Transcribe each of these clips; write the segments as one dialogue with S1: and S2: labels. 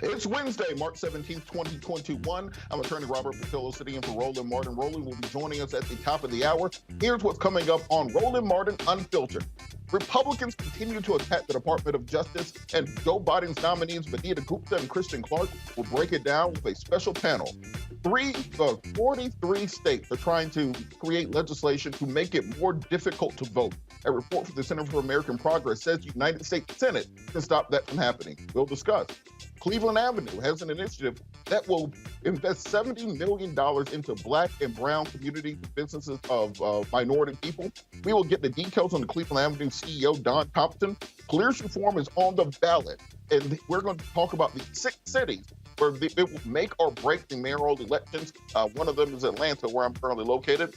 S1: It's Wednesday, March 17th, 2021. I'm attorney Robert Patillo sitting in for Roland Martin. Roland will be joining us at the top of the hour. Here's what's coming up on Roland Martin Unfiltered. Republicans continue to attack the Department of Justice, and Joe Biden's nominees, Gupta and Clarke, will break it down with a special panel. 43 states are trying to create legislation to make it more difficult to vote. A report from the Center for American Progress says the United States Senate can stop that from happening. We'll discuss. Cleveland Avenue has an initiative that will invest $70 million into Black and Brown community businesses of minority people. We will get the details on the Cleveland Avenue CEO, Don Compton. Police reform is on the ballot, and we're going to talk about the 6 cities where it will make or break the mayoral elections. One of them is Atlanta, where I'm currently located.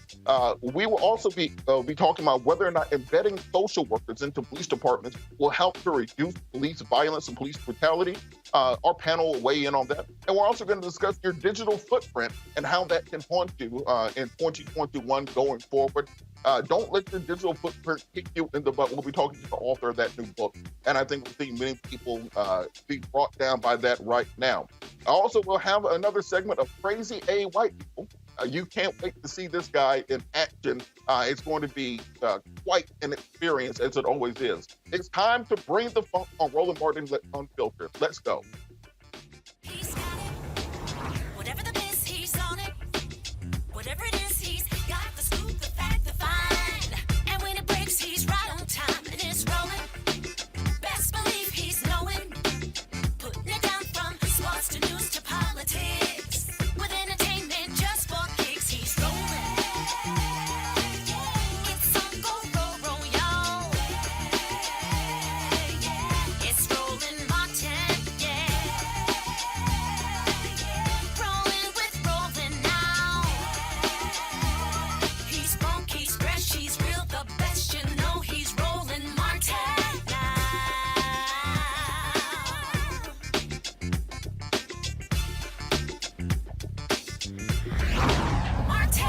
S1: We will also be talking about whether or not embedding social workers into police departments will help to reduce police violence and police brutality. Our panel will weigh in on that. And we're also going to discuss your digital footprint and how that can haunt you in 2021 going forward. Don't let your digital footprint kick you in the butt. We'll be talking to the author of that new book. And I think we're seeing many people be brought down by that right now. I also will have another segment of Crazy A White People. You can't wait to see this guy in action. It's going to be quite an experience, as it always is. It's time to bring the funk on Roland Martin Unfiltered. Let's go.
S2: He's got it. Whatever the biz, he's on it. Whatever it is, he's got the scoop, the fact, the find. And when it breaks, he's right on time and it's rolling. Best believe he's knowing. Putting it down from sports to news to politics. With entertainment just for kicks, he's rolling. It's on go, roll, y'all. It's Roland Martin, rolling with Roland now. He's funky, he's fresh, he's real, the best, you know he's Roland Martin now. Martin!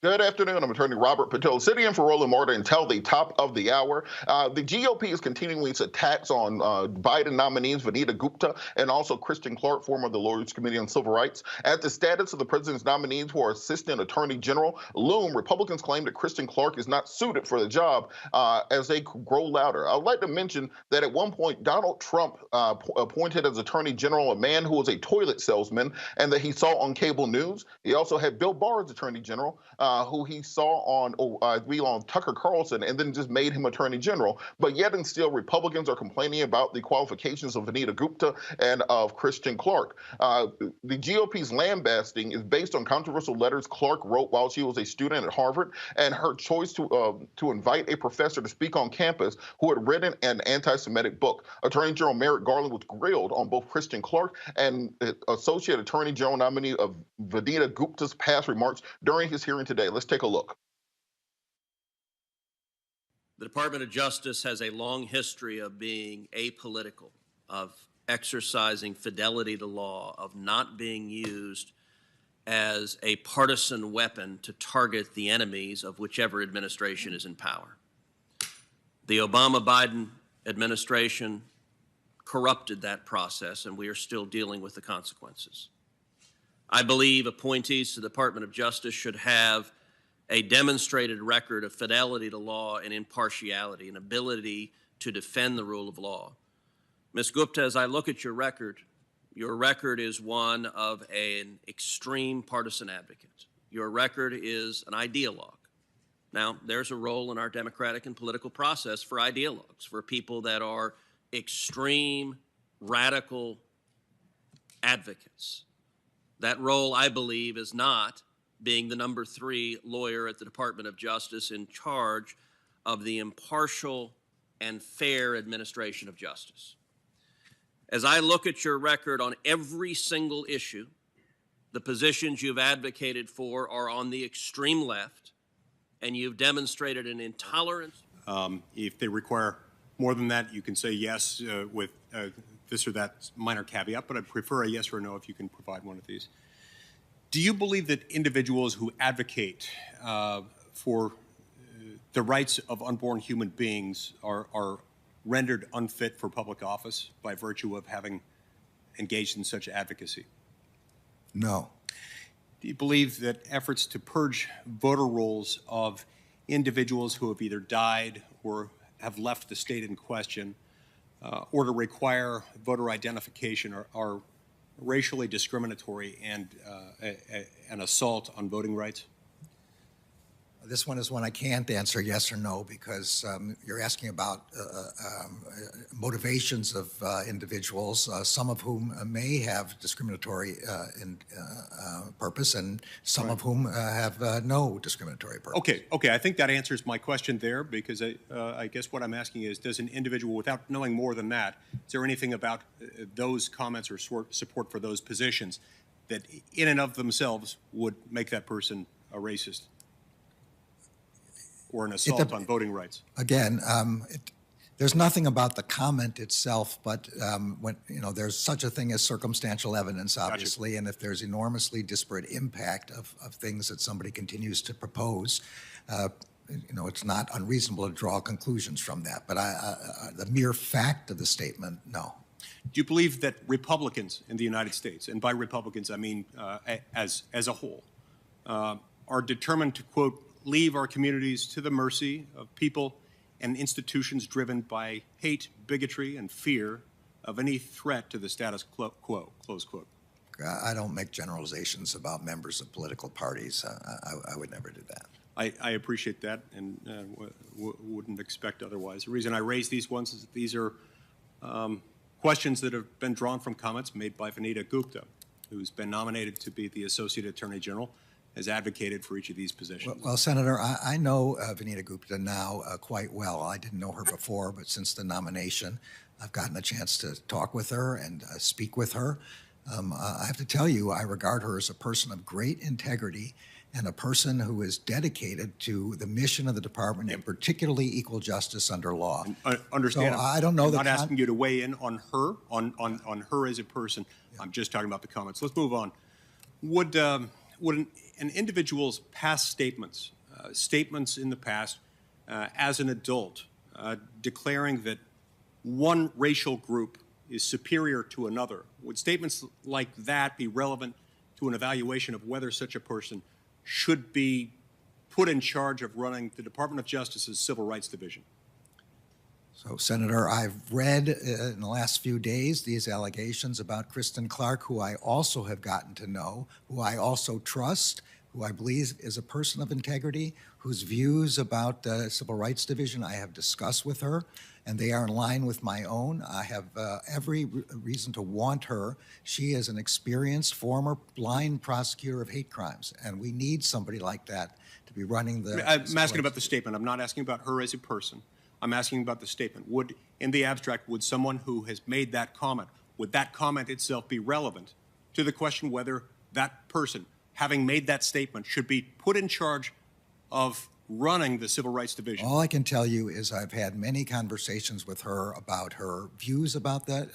S1: Good afternoon. I'm attorney Robert Patillo, sitting in for Roland Martin until the top of the hour. The GOP is continuing its attacks on Biden nominees Gupta and also Clarke, former of the Lawyers Committee on Civil Rights. As the status of the president's nominees who are assistant attorney general loom, Republicans claim that Clarke is not suited for the job as they grow louder. I'd like to mention that at one point, Donald Trump appointed as attorney general a man who was a toilet salesman and that he saw on cable news. He also had Bill Barr as attorney general, who he saw on Tucker Carlson, and then just made him attorney general. But yet and still, Republicans are complaining about the qualifications of Gupta and of Clarke. The GOP's lambasting is based on controversial letters Clarke wrote while she was a student at Harvard, and her choice to invite a professor to speak on campus who had written an anti-Semitic book. Attorney General Merrick Garland was grilled on both Clarke and Associate Attorney General nominee of Gupta's past remarks during his hearing today. Let's take a look.
S3: The Department of Justice has a long history of being apolitical, of exercising fidelity to law, of not being used as a partisan weapon to target the enemies of whichever administration is in power. The Obama-Biden administration corrupted that process, and we are still dealing with the consequences. I believe appointees to the Department of Justice should have a demonstrated record of fidelity to law and impartiality, an ability to defend the rule of law. Ms. Gupta, as I look at your record is one of an extreme partisan advocate. Your record is an ideologue. Now, there's a role in our democratic and political process for ideologues, for people that are extreme, radical advocates. That role, I believe, is not being the number 3 lawyer at the Department of Justice in charge of the impartial and fair administration of justice. As I look at your record on every single issue, the positions you've advocated for are on the extreme left, and you've demonstrated an intolerance.
S4: If they require more than that, you can say yes with this or that minor caveat, but I'd prefer a yes or a no if you can provide one of these. Do you believe that individuals who advocate for the rights of unborn human beings are rendered unfit for public office by virtue of having engaged in such advocacy?
S5: No.
S4: Do you believe that efforts to purge voter rolls of individuals who have either died or have left the state in question, or to require voter identification are racially discriminatory and an assault on voting rights?
S5: This one is one I can't answer yes or no because you're asking about motivations of individuals, some of whom may have discriminatory purpose and some of whom have no discriminatory purpose.
S4: Okay. I think that answers my question there because I guess what I'm asking is, does an individual, without knowing more than that, is there anything about those comments or support for those positions that in and of themselves would make that person a racist or an assault on voting rights?
S5: Again, there's nothing about the comment itself, but when there's such a thing as circumstantial evidence, obviously, and if there's enormously disparate impact of things that somebody continues to propose, it's not unreasonable to draw conclusions from that. But the mere fact of the statement, no.
S4: Do you believe that Republicans in the United States, and by Republicans I mean as a whole, are determined to, quote, leave our communities to the mercy of people and institutions driven by hate, bigotry, and fear of any threat to the status quo, close quote?
S5: I don't make generalizations about members of political parties. I would never do that.
S4: I appreciate that and wouldn't expect otherwise. The reason I raise these ones is that these are questions that have been drawn from comments made by Vanita Gupta, who's been nominated to be the Associate Attorney General, has advocated for each of these positions.
S5: Well, Senator, I know Vanita Gupta now quite well. I didn't know her before, but since the nomination, I've gotten a chance to talk with her and speak with her. I have to tell you, I regard her as a person of great integrity and a person who is dedicated to the mission of the department, and particularly equal justice under law.
S4: Understand?
S5: So I don't know.
S4: I'm not asking you to weigh in on her, on her as a person. Yeah. I'm just talking about the comments. Let's move on. Would an individual's past statements, statements in the past as an adult, declaring that one racial group is superior to another, would statements like that be relevant to an evaluation of whether such a person should be put in charge of running the Department of Justice's Civil Rights Division?
S5: So, Senator, I've read in the last few days these allegations about Kristen Clarke, who I also have gotten to know, who I also trust, who I believe is a person of integrity, whose views about the Civil Rights Division I have discussed with her, and they are in line with my own. I have every reason to want her. She is an experienced former blind prosecutor of hate crimes, and we need somebody like that to be running the...
S4: I'm asking about the statement. I'm not asking about her as a person. I'm asking about the statement. In the abstract, would someone who has made that comment, would that comment itself be relevant to the question whether that person, having made that statement, should be put in charge of running the Civil Rights Division?
S5: All I can tell you is I've had many conversations with her about her views about the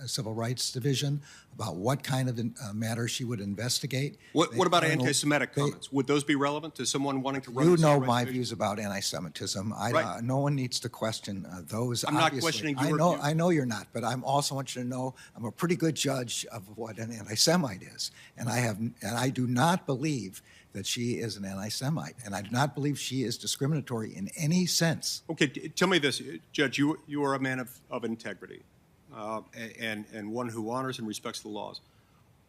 S5: Civil Rights Division, about what kind of matters she would investigate.
S4: What about anti-Semitic comments? Would those be relevant to someone wanting to run the
S5: You
S4: Civil
S5: know
S4: Rights
S5: my
S4: Division?
S5: views about anti-Semitism.
S4: Right.
S5: No one needs to question those.
S4: I'm not
S5: obviously.
S4: questioning your views.
S5: I know you're not, but I also want you to know I'm a pretty good judge of what an anti-Semite is, and I do not believe that she is an anti-Semite, and I do not believe she is discriminatory in any sense.
S4: Okay, tell me this, Judge. You are a man of integrity, and one who honors and respects the laws.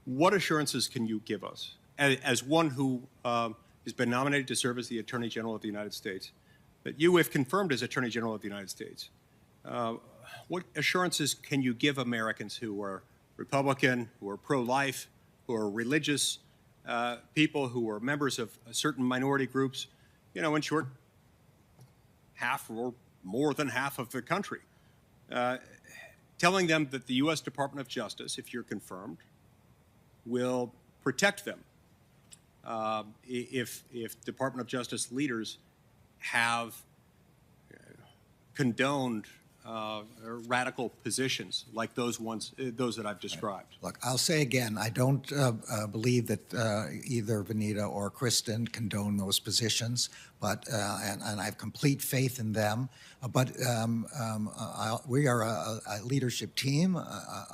S4: What assurances can you give us, as one who has been nominated to serve as the Attorney General of the United States, that you, if confirmed as Attorney General of the United States, what assurances can you give Americans who are Republican, who are pro-life, who are religious, people who are members of certain minority groups, in short, half or more than half of the country, telling them that the U.S. Department of Justice, if you're confirmed, will protect them if Department of Justice leaders have condoned radical positions like those that I've described.
S5: Look, I'll say again, I don't believe that either Vanita or Kristen condone those positions, but and I have complete faith in them. But we are a leadership team,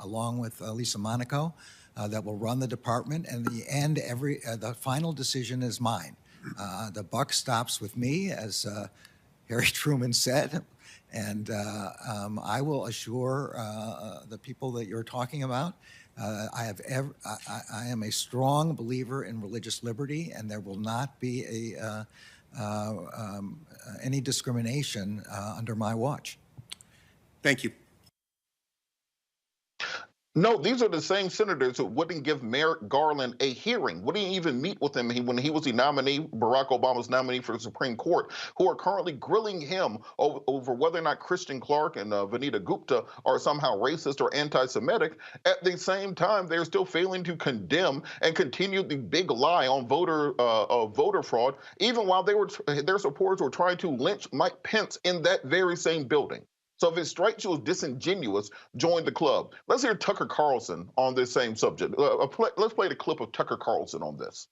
S5: along with Lisa Monaco, that will run the department. And in the end, the final decision is mine. The buck stops with me, as Harry Truman said. And I will assure the people that you're talking about, I am a strong believer in religious liberty, and there will not be any discrimination under my watch.
S4: Thank you.
S1: No, these are the same senators who wouldn't give Merrick Garland a hearing, wouldn't even meet with him when he was the nominee, Barack Obama's nominee for the Supreme Court, who are currently grilling him over whether or not Kristen Clarke and Vanita Gupta are somehow racist or anti-Semitic. At the same time, they're still failing to condemn and continue the big lie on voter fraud, even while their supporters were trying to lynch Mike Pence in that very same building. So if it strikes you as disingenuous, join the club. Let's hear Tucker Carlson on this same subject. Let's play the clip of Tucker Carlson on this.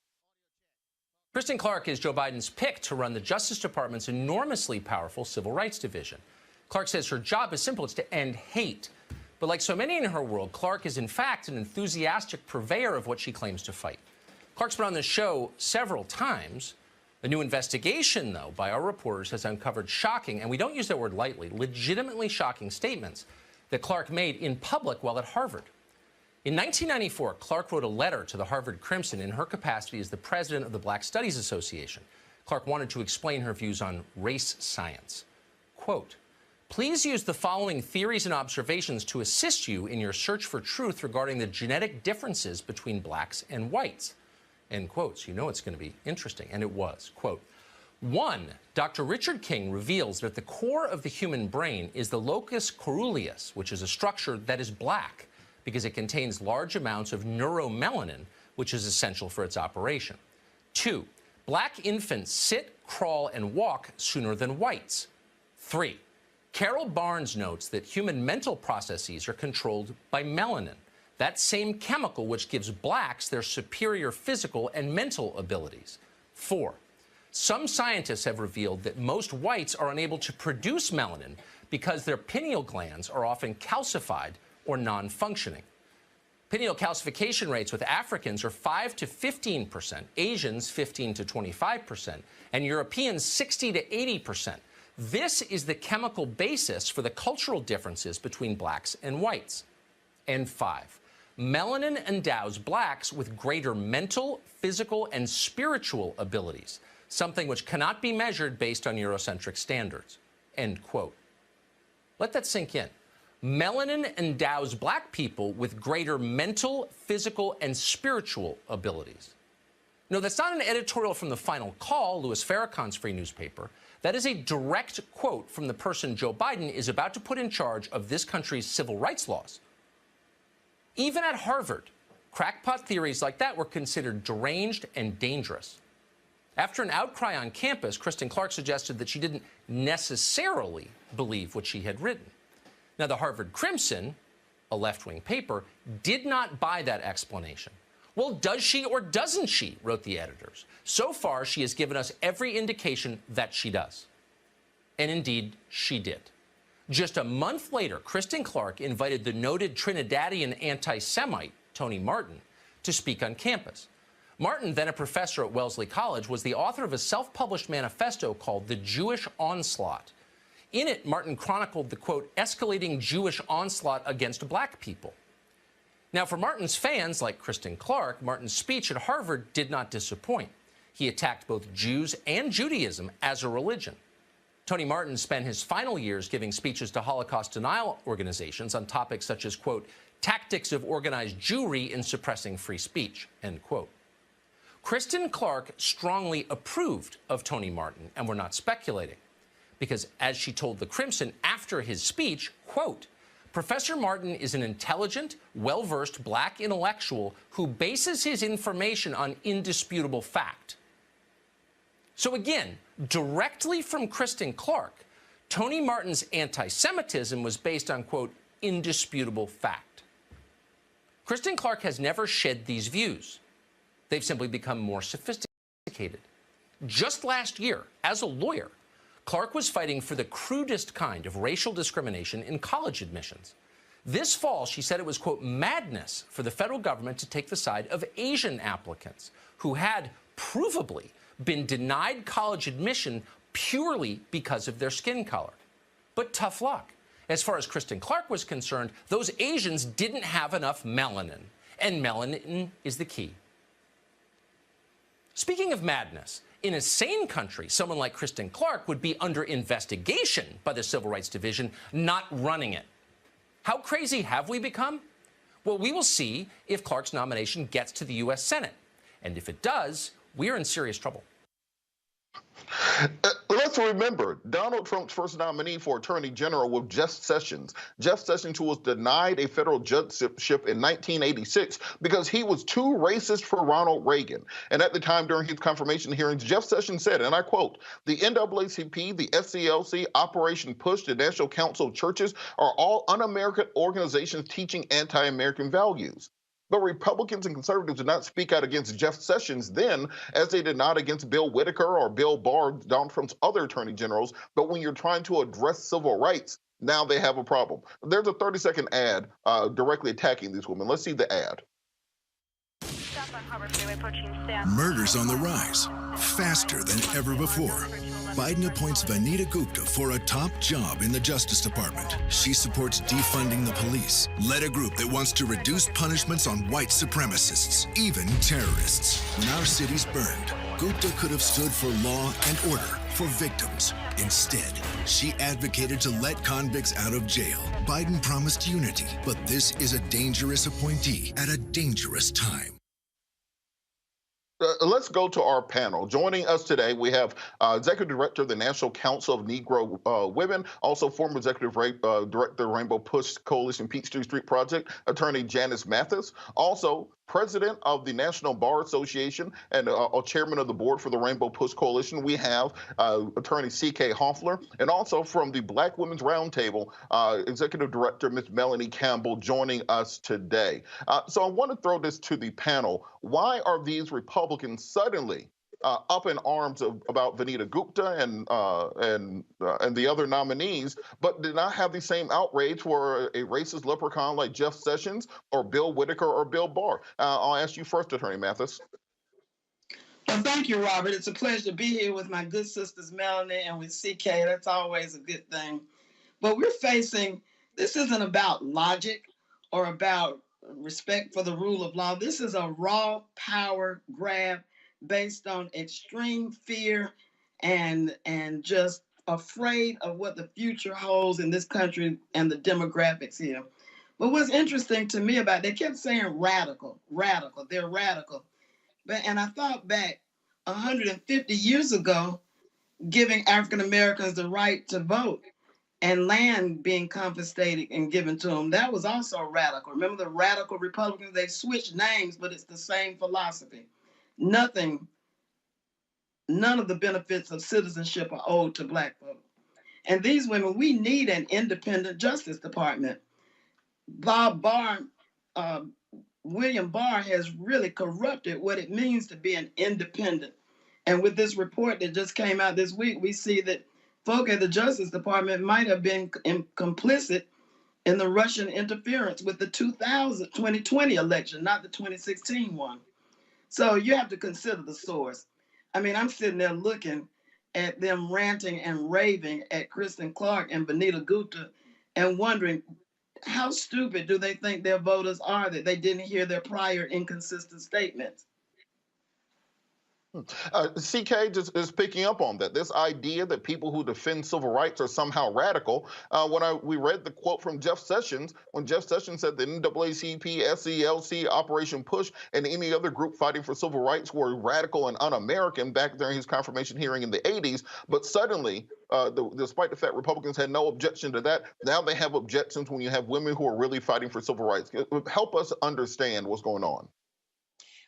S6: Kristen Clarke is Joe Biden's pick to run the Justice Department's enormously powerful Civil Rights Division. Clarke says her job is simple. It's to end hate. But like so many in her world, Clarke is in fact an enthusiastic purveyor of what she claims to fight. Clarke's been on this show several times. A new investigation, though, by our reporters has uncovered shocking, and we don't use that word lightly, legitimately shocking statements that Clarke made in public while at Harvard. In 1994, Clarke wrote a letter to the Harvard Crimson in her capacity as the president of the Black Studies Association. Clarke wanted to explain her views on race science. Quote, "Please use the following theories and observations to assist you in your search for truth regarding the genetic differences between blacks and whites." End quotes. You know it's going to be interesting, and it was. Quote, 1, Dr. Richard King reveals that at the core of the human brain is the locus coeruleus, which is a structure that is black because it contains large amounts of neuromelanin, which is essential for its operation. 2, black infants sit, crawl, and walk sooner than whites. 3, Carol Barnes notes that human mental processes are controlled by melanin, that same chemical which gives blacks their superior physical and mental abilities. 4, some scientists have revealed that most whites are unable to produce melanin because their pineal glands are often calcified or non-functioning. Pineal calcification rates with Africans are 5 to 15%, Asians 15 to 25%, and Europeans 60 to 80%. This is the chemical basis for the cultural differences between blacks and whites. And 5, melanin endows blacks with greater mental, physical, and spiritual abilities, something which cannot be measured based on Eurocentric standards. End quote. Let that sink in. Melanin endows black people with greater mental, physical, and spiritual abilities. No, that's not an editorial from the Final Call, Louis Farrakhan's free newspaper. That is a direct quote from the person Joe Biden is about to put in charge of this country's civil rights laws. Even at Harvard, crackpot theories like that were considered deranged and dangerous. After an outcry on campus, Kristen Clarke suggested that she didn't necessarily believe what she had written. Now, the Harvard Crimson, a left-wing paper, did not buy that explanation. Well, does she or doesn't she, wrote the editors. So far, she has given us every indication that she does. And indeed, she did. Just a month later, Kristen Clarke invited the noted Trinidadian anti-Semite, Tony Martin, to speak on campus. Martin, then a professor at Wellesley College, was the author of a self-published manifesto called The Jewish Onslaught. In it, Martin chronicled the, quote, escalating Jewish onslaught against black people. Now, for Martin's fans, like Kristen Clarke, Martin's speech at Harvard did not disappoint. He attacked both Jews and Judaism as a religion. Tony Martin spent his final years giving speeches to Holocaust denial organizations on topics such as, quote, tactics of organized Jewry in suppressing free speech, end quote. Kristen Clarke strongly approved of Tony Martin, and we're not speculating, because as she told the Crimson after his speech, quote, Professor Martin is an intelligent, well-versed black intellectual who bases his information on indisputable fact. So again, directly from Kristen Clarke, Tony Martin's anti-Semitism was based on, quote, indisputable fact. Kristen Clarke has never shed these views. They've simply become more sophisticated. Just last year, as a lawyer, Clarke was fighting for the crudest kind of racial discrimination in college admissions. This fall, she said it was, quote, madness for the federal government to take the side of Asian applicants who had provably been denied college admission purely because of their skin color. But tough luck. As far as Kristen Clarke was concerned, those Asians didn't have enough melanin, and melanin is the key. Speaking of madness, in a sane country, someone like Kristen Clarke would be under investigation by the Civil Rights Division, not running it. How crazy have we become? Well, we will see if Clarke's nomination gets to the U.S. Senate. And if it does, we're in serious trouble.
S1: Let's remember, Donald Trump's first nominee for Attorney General was Jeff Sessions. Jeff Sessions, who was denied a federal judgeship in 1986 because he was too racist for Ronald Reagan. And at the time, during his confirmation hearings, Jeff Sessions said, and I quote, "The NAACP, the SCLC, Operation Push, the National Council of Churches are all un-American organizations teaching anti-American values." But Republicans and conservatives did not speak out against Jeff Sessions then, as they did not against Bill Whitaker or Bill Barr, Donald Trump's other attorney generals. But when you're trying to address civil rights, now they have a problem. There's a 30-second ad directly attacking these women. Let's see the ad.
S7: Murders on the rise, faster than ever before. Biden appoints Vanita Gupta for a top job in the Justice Department. She supports defunding the police, led a group that wants to reduce punishments on white supremacists, even terrorists. When our cities burned, Gupta could have stood for law and order for victims. Instead, she advocated to let convicts out of jail. Biden promised unity, but this is a dangerous appointee at a dangerous time.
S1: Let's go to our panel. Joining us today, we have Executive Director of the National Council of Negro Women, also former Executive Director of Rainbow Push Coalition Peachtree Street Project, Attorney Janice Mathis, also President of the National Bar Association and Chairman of the Board for the Rainbow Push Coalition. We have Attorney C.K. Hoffler, and also from the Black Women's Roundtable, Executive Director Ms. Melanie Campbell joining us today. So I want to throw this to the panel. Why are these Republicans suddenly up in arms about Vanita Gupta and the other nominees, but did not have the same outrage for a racist leprechaun like Jeff Sessions or Bill Whitaker or Bill Barr? I'll ask you first, Attorney Mathis.
S8: Well, thank you, Robert. It's a pleasure to be here with my good sisters Melanie and with CK. That's always a good thing. But we're facing, this isn't about logic or about respect for the rule of law. This is a raw power grab based on extreme fear and just afraid of what the future holds in this country and the demographics here. But what's interesting to me about it, they kept saying radical, they're radical. And I thought back 150 years ago, giving African Americans the right to vote and land being confiscated and given to them, that was also radical. Remember the radical Republicans? They switched names, but it's the same philosophy. None of the benefits of citizenship are owed to Black folks. And these women, we need an independent Justice Department. William Barr has really corrupted what it means to be an independent. And with this report that just came out this week, we see that folk at the Justice Department might have been complicit in the Russian interference with the 2020 election, not the 2016 one. So you have to consider the source. I mean, I'm sitting there looking at them ranting and raving at Kristen Clarke and Vanita Gupta and wondering, how stupid do they think their voters are that they didn't hear their prior inconsistent statements?
S1: CK just is picking up on that. This idea that people who defend civil rights are somehow radical. We read the quote from Jeff Sessions, when Jeff Sessions said the NAACP, SCLC, Operation Push, and any other group fighting for civil rights were radical and un-American back during his confirmation hearing in the 80s. But suddenly, despite the fact Republicans had no objection to that, now they have objections when you have women who are really fighting for civil rights. Help us understand what's going on.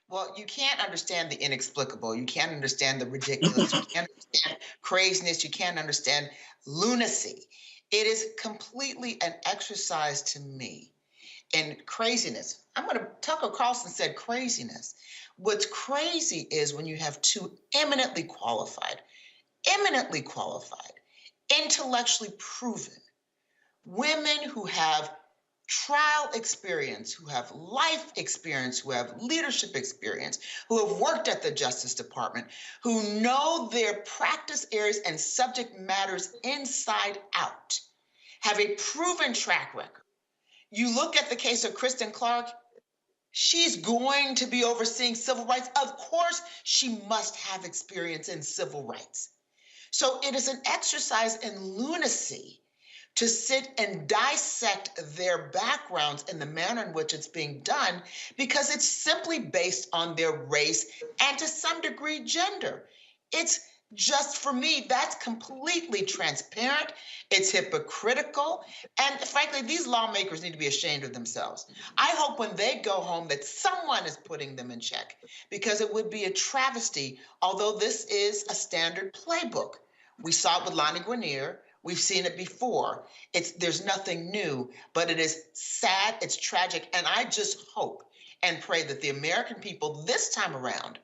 S9: Well, you can't understand the inexplicable. You can't understand the ridiculous. You can't understand craziness. You can't understand lunacy. It is completely an exercise to me in craziness. Tucker Carlson said craziness. What's crazy is when you have two eminently qualified, intellectually proven women who have trial experience, who have life experience, who have leadership experience, who have worked at the Justice Department, who know their practice areas and subject matters inside out, have a proven track record. You look at the case of Kristen Clarke, she's going to be overseeing civil rights. Of course, she must have experience in civil rights. So it is an exercise in lunacy to sit and dissect their backgrounds in the manner in which it's being done, because it's simply based on their race and to some degree gender. It's just, for me, that's completely transparent. It's hypocritical. And frankly, these lawmakers need to be ashamed of themselves. I hope when they go home that someone is putting them in check, because it would be a travesty, although this is a standard playbook. We saw it with Lonnie Guinier. We've seen it before. There's nothing new, but it is sad, it's tragic, and I just hope and pray that the American people this time around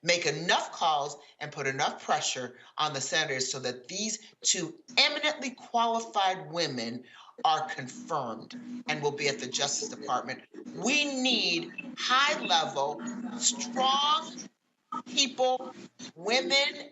S9: make enough calls and put enough pressure on the senators so that these two eminently qualified women are confirmed and will be at the Justice Department. We need high-level, strong people, women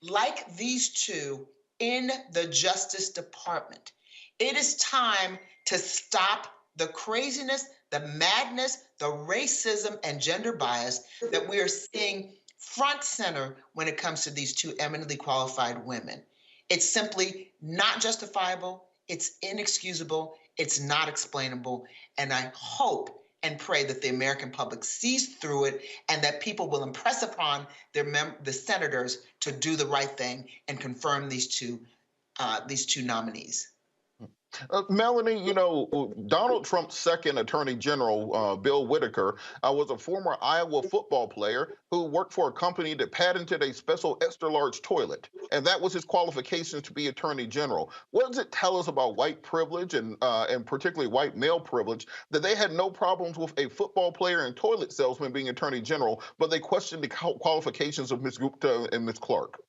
S9: like these two in the Justice Department. It is time to stop the craziness, the madness, the racism, and gender bias that we are seeing front center when it comes to these two eminently qualified women. It's simply not justifiable. It's inexcusable. It's not explainable. And I hope and pray that the American public sees through it and that people will impress upon the senators to do the right thing and confirm these two nominees.
S1: Melanie, Donald Trump's second Attorney General, Bill Whitaker, was a former Iowa football player who worked for a company that patented a special extra-large toilet, and that was his qualifications to be Attorney General. What does it tell us about white privilege and particularly white male privilege that they had no problems with a football player and toilet salesman being Attorney General, but they questioned the qualifications of Ms. Gupta and Ms. Clarke?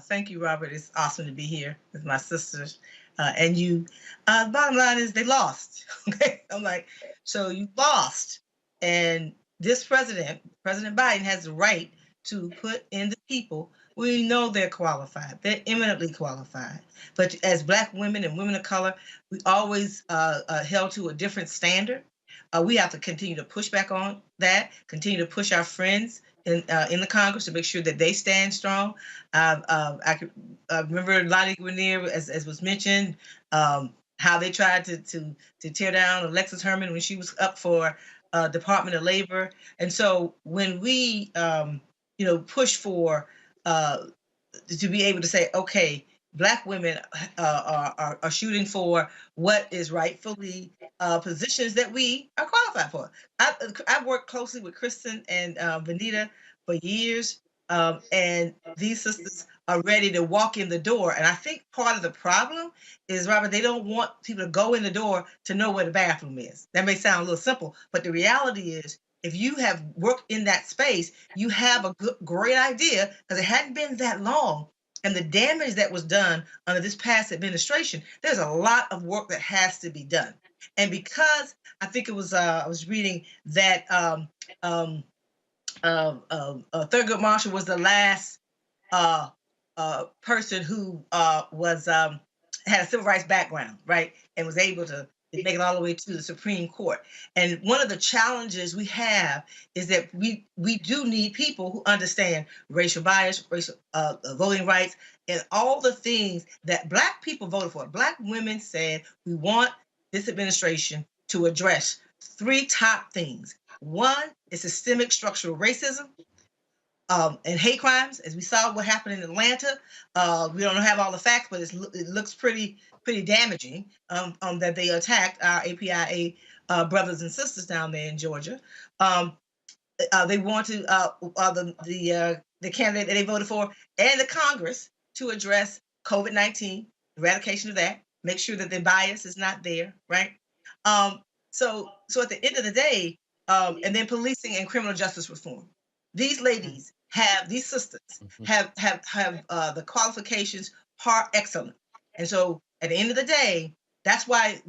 S10: Thank you, Robert. It's awesome to be here with my sisters. And you, the bottom line is they lost. Okay, I'm like, so you lost. And this President Biden, has the right to put in the people. We know they're qualified. They're eminently qualified. But as Black women and women of color, we always held to a different standard. We have to continue to push back on that, continue to push our friends in the Congress to make sure that they stand strong. I remember Lonnie Guinier, as was mentioned, how they tried to tear down Alexis Herman when she was up for Department of Labor. And so when we, push for to be able to say, okay, Black women are shooting for what is rightfully positions that we are qualified for. I've worked closely with Kristen and Vanita for years, and these sisters are ready to walk in the door. And I think part of the problem is, Robert, they don't want people to go in the door to know where the bathroom is. That may sound a little simple, but the reality is, if you have worked in that space, you have a great idea, because it hadn't been that long. And the damage that was done under this past administration, there's a lot of work that has to be done. And because I think it was, I was reading that Thurgood Marshall was the last person who had a civil rights background, right, and was able to make it all the way to the Supreme Court. And one of the challenges we have is that we do need people who understand racial bias, racial voting rights, and all the things that Black people voted for. Black women said, we want this administration to address three top things. One is systemic structural racism and hate crimes, as we saw what happened in Atlanta. We don't have all the facts, but it looks pretty damaging that they attacked our APIA brothers and sisters down there in Georgia. they want to the candidate that they voted for and the Congress to address COVID-19, eradication of that, make sure that the bias is not there, right? So at the end of the day, and then policing and criminal justice reform. These ladies have, these sisters have the qualifications par excellence. And so at the end of the day, that's why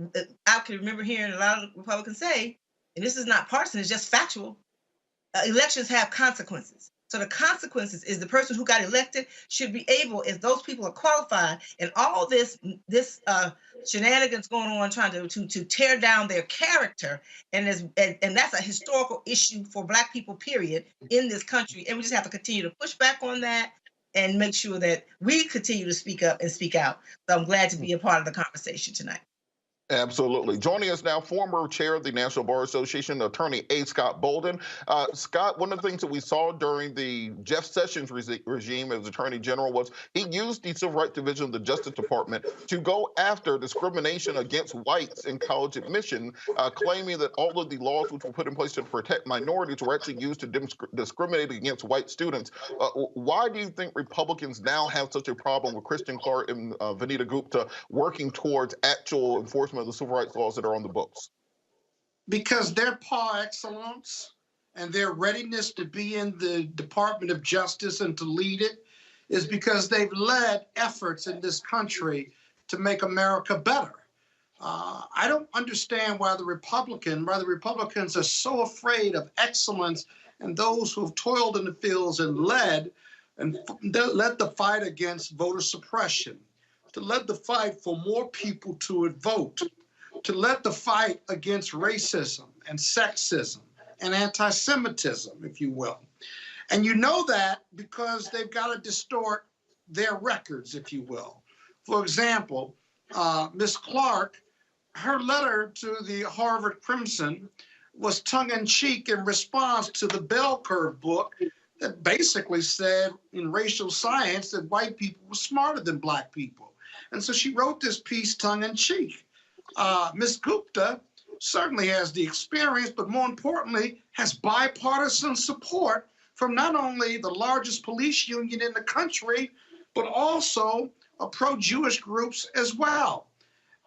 S10: I can remember hearing a lot of Republicans say, and this is not partisan, it's just factual, elections have consequences. So the consequences is the person who got elected should be able, if those people are qualified, and all this shenanigans going on trying to tear down their character, and that's a historical issue for Black people, period, in this country. And we just have to continue to push back on that and make sure that we continue to speak up and speak out. So I'm glad to be a part of the conversation tonight.
S1: Absolutely. Joining us now, former chair of the National Bar Association, attorney A. Scott Bolden. Scott, one of the things that we saw during the Jeff Sessions regime as Attorney General was he used the Civil Rights Division of the Justice Department to go after discrimination against whites in college admission, claiming that all of the laws which were put in place to protect minorities were actually used to discriminate against white students. Why do you think Republicans now have such a problem with Kristen Clarke and Vanita Gupta working towards actual enforcement of the civil rights laws that are on the books?
S11: Because their par excellence and their readiness to be in the Department of Justice and to lead it is because they've led efforts in this country to make America better. I don't understand why the Republicans are so afraid of excellence and those who have toiled in the fields and led the fight against voter suppression, to lead the fight for more people to vote, to lead the fight against racism and sexism and anti-Semitism, if you will. And you know that because they've got to distort their records, if you will. For example, Ms. Clarke, her letter to the Harvard Crimson was tongue-in-cheek in response to the Bell Curve book that basically said in racial science that white people were smarter than Black people. And so she wrote this piece tongue-in-cheek. Ms. Gupta certainly has the experience, but more importantly, has bipartisan support from not only the largest police union in the country, but also pro-Jewish groups as well.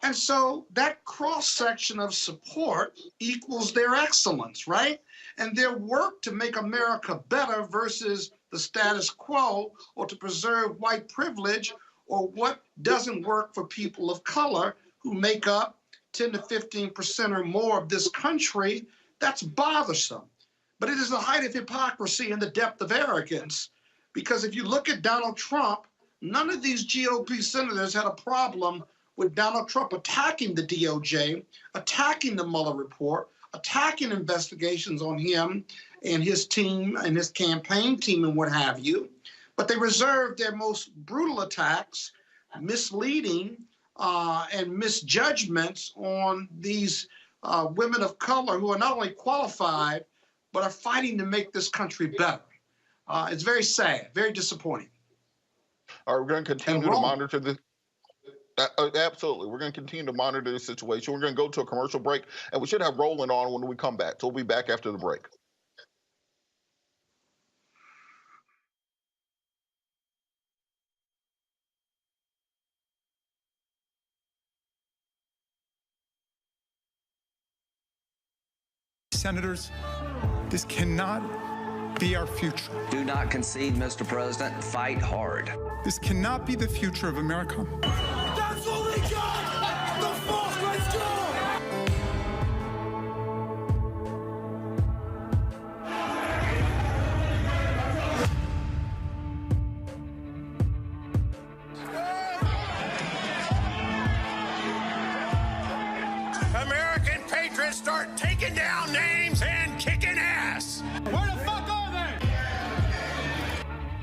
S11: And so that cross-section of support equals their excellence, right? And their work to make America better versus the status quo or to preserve white privilege or what doesn't work for people of color who make up 10 to 15% or more of this country, that's bothersome. But it is the height of hypocrisy and the depth of arrogance, because if you look at Donald Trump, none of these GOP senators had a problem with Donald Trump attacking the DOJ, attacking the Mueller report, attacking investigations on him and his team and his campaign team and what have you. But they reserved their most brutal attacks, misleading and misjudgments on these women of color who are not only qualified, but are fighting to make this country better. It's very sad, very disappointing.
S1: All right, we're going to continue to monitor this. Absolutely. We're going to continue to monitor this situation. We're going to go to a commercial break, and we should have Roland on when we come back. So we'll be back after the break.
S12: Senators, this cannot be our future.
S13: Do not concede, Mr. President. Fight hard.
S12: This cannot be the future of America.
S14: That's what we got! The force, let's go!
S15: American patriots start taking down names and kicking ass. Where the fuck are they?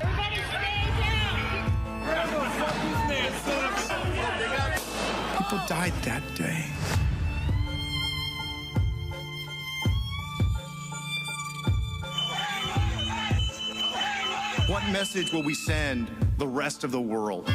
S15: Everybody stay down. Where the fuck is this?
S12: People died that day.
S16: What message will we send the rest of the world?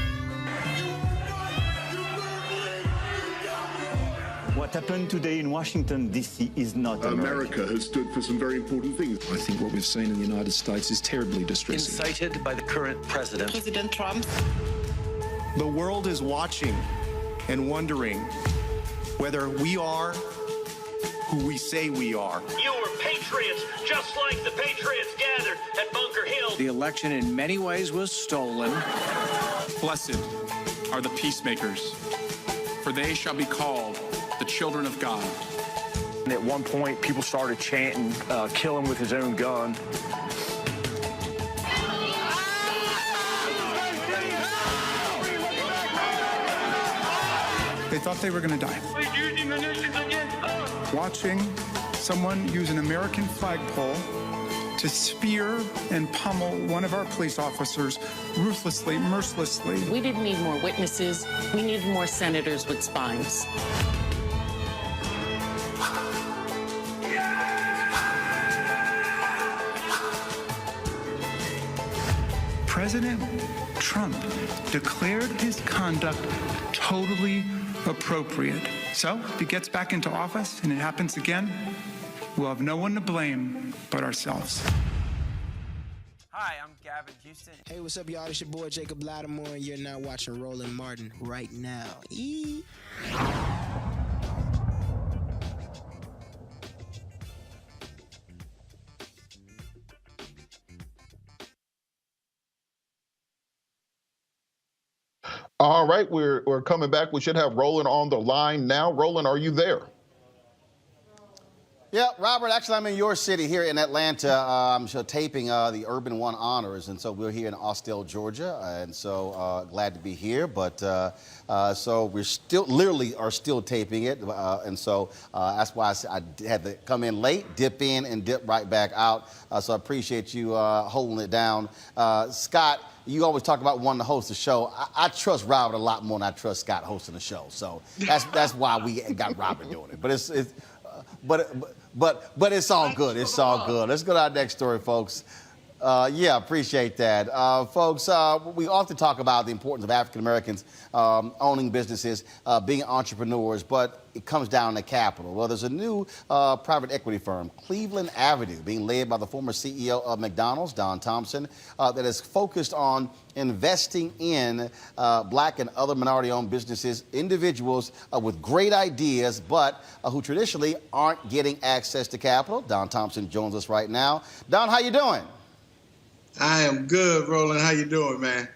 S16: What happened today in Washington, D.C. is not
S17: America has stood for some very important things.
S18: I think what we've seen in the United States is terribly distressing.
S13: Incited by the current president.
S2: President Trump.
S16: The world is watching and wondering whether we are who we say we are.
S15: You were patriots, just like the patriots gathered at Bunker Hill.
S19: The election in many ways was stolen.
S12: Blessed are the peacemakers, for they shall be called the children of God.
S20: And at one point, people started chanting, kill him with his own gun.
S12: They thought they were going to die. Watching someone use an American flagpole to spear and pummel one of our police officers ruthlessly, mercilessly.
S21: We didn't need more witnesses. We needed more senators with spines.
S12: President Trump declared his conduct totally appropriate. So if he gets back into office and it happens again, we'll have no one to blame but ourselves.
S22: Hi, I'm Gavin Houston.
S23: Hey, what's up, y'all? It's your boy Jacob Lattimore, and you're now watching Roland Martin right now.
S1: All right, we're coming back. We should have Roland on the line now. Roland, are you there?
S24: Yeah, Robert, actually, I'm in your city here in Atlanta. I'm taping the Urban One Honors, and so we're here in Austell, Georgia, and so glad to be here. But so we're literally still taping it, and so that's why I had to come in late, dip in, and dip right back out. So I appreciate you holding it down. Scott, you always talk about wanting to host a show. I trust Robert a lot more than I trust Scott hosting the show. So that's why we got Robert doing it. But it's all good. It's all good. Let's go to our next story, folks. Yeah, appreciate that. Folks, we often talk about the importance of African Americans owning businesses, being entrepreneurs, but it comes down to capital. Well, there's a new private equity firm, Cleveland Avenue, being led by the former CEO of McDonald's, Don Thompson, that is focused on investing in black and other minority-owned businesses, individuals with great ideas, but who traditionally aren't getting access to capital. Don Thompson joins us right now. Don, how you doing?
S25: I am good, Roland. How you doing, man?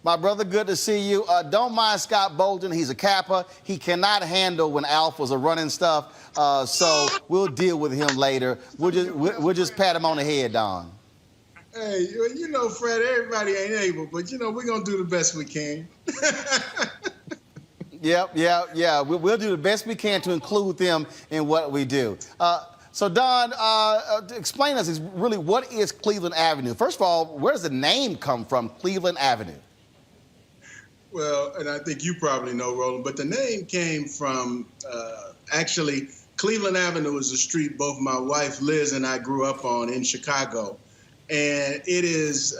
S24: My brother, good to see you. Don't mind Scott Bolden. He's a Kappa. He cannot handle when alphas are running stuff, so we'll deal with him later. We'll just pat him on the head, Don.
S25: Hey, you know, Fred, everybody ain't able, but, you know, we're going to do the best we can.
S24: Yeah. We'll do the best we can to include them in what we do. So, Don, explain to us, really, what is Cleveland Avenue? First of all, where does the name come from, Cleveland Avenue?
S25: Well, and I think you probably know, Roland, but the name came from, actually, Cleveland Avenue is a street both my wife, Liz, and I grew up on in Chicago. And it is,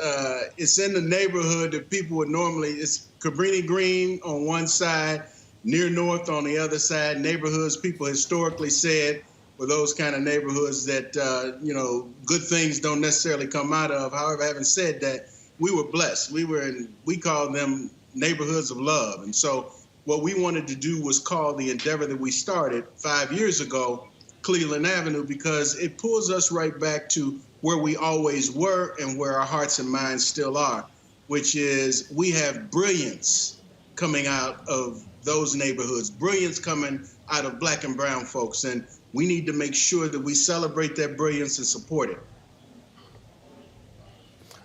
S25: it's in the neighborhood that people would normally, it's Cabrini Green on one side, Near North on the other side, neighborhoods people historically said were those kind of neighborhoods that, you know, good things don't necessarily come out of. However, having said that, we were blessed. We called them neighborhoods of love. And so what we wanted to do was call the endeavor that we started 5 years ago, Cleveland Avenue, because it pulls us right back to where we always were and where our hearts and minds still are, which is we have brilliance coming out of those neighborhoods, brilliance coming out of black and brown folks. And we need to make sure that we celebrate that brilliance and support it.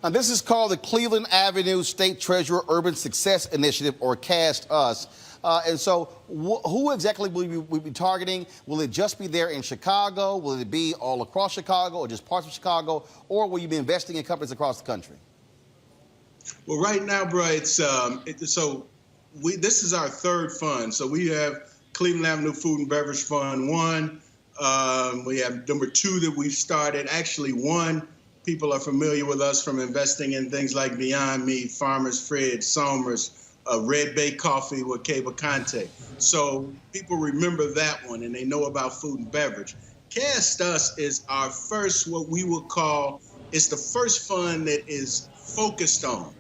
S24: Now, this is called the Cleveland Avenue State Treasurer Urban Success Initiative, or CAST US. And so who exactly will we be targeting? Will it just be there in Chicago? Will it be all across Chicago or just parts of Chicago? Or will you be investing in companies across the country?
S25: Well, right now, bro, it's this is our third fund. So we have Cleveland Avenue Food and Beverage Fund 1. We have number 2 that we've started. Actually, 1, people are familiar with us from investing in things like Beyond Meat, Farmer's Fred, Somers, Red Bay Coffee with Cable Conte. So people remember that one and they know about food and beverage. Cast Us is our first, what we would call, it's the first fund that is focused on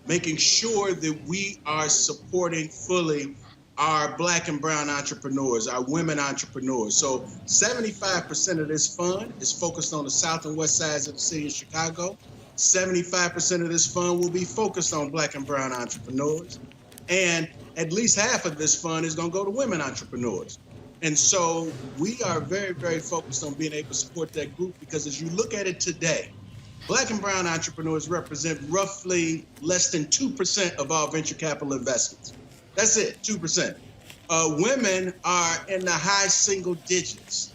S25: making sure that we are supporting fully our Black and brown entrepreneurs, our women entrepreneurs. So 75% of this fund is focused on the south and west sides of the city of Chicago. 75% of this fund will be focused on Black and brown entrepreneurs. And at least half of this fund is going to go to women entrepreneurs. And so we are very, very focused on being able to support that group, because as you look at it today, Black and brown entrepreneurs represent roughly less than 2% of all venture capital investments. That's it, 2%. Women are in the high single digits.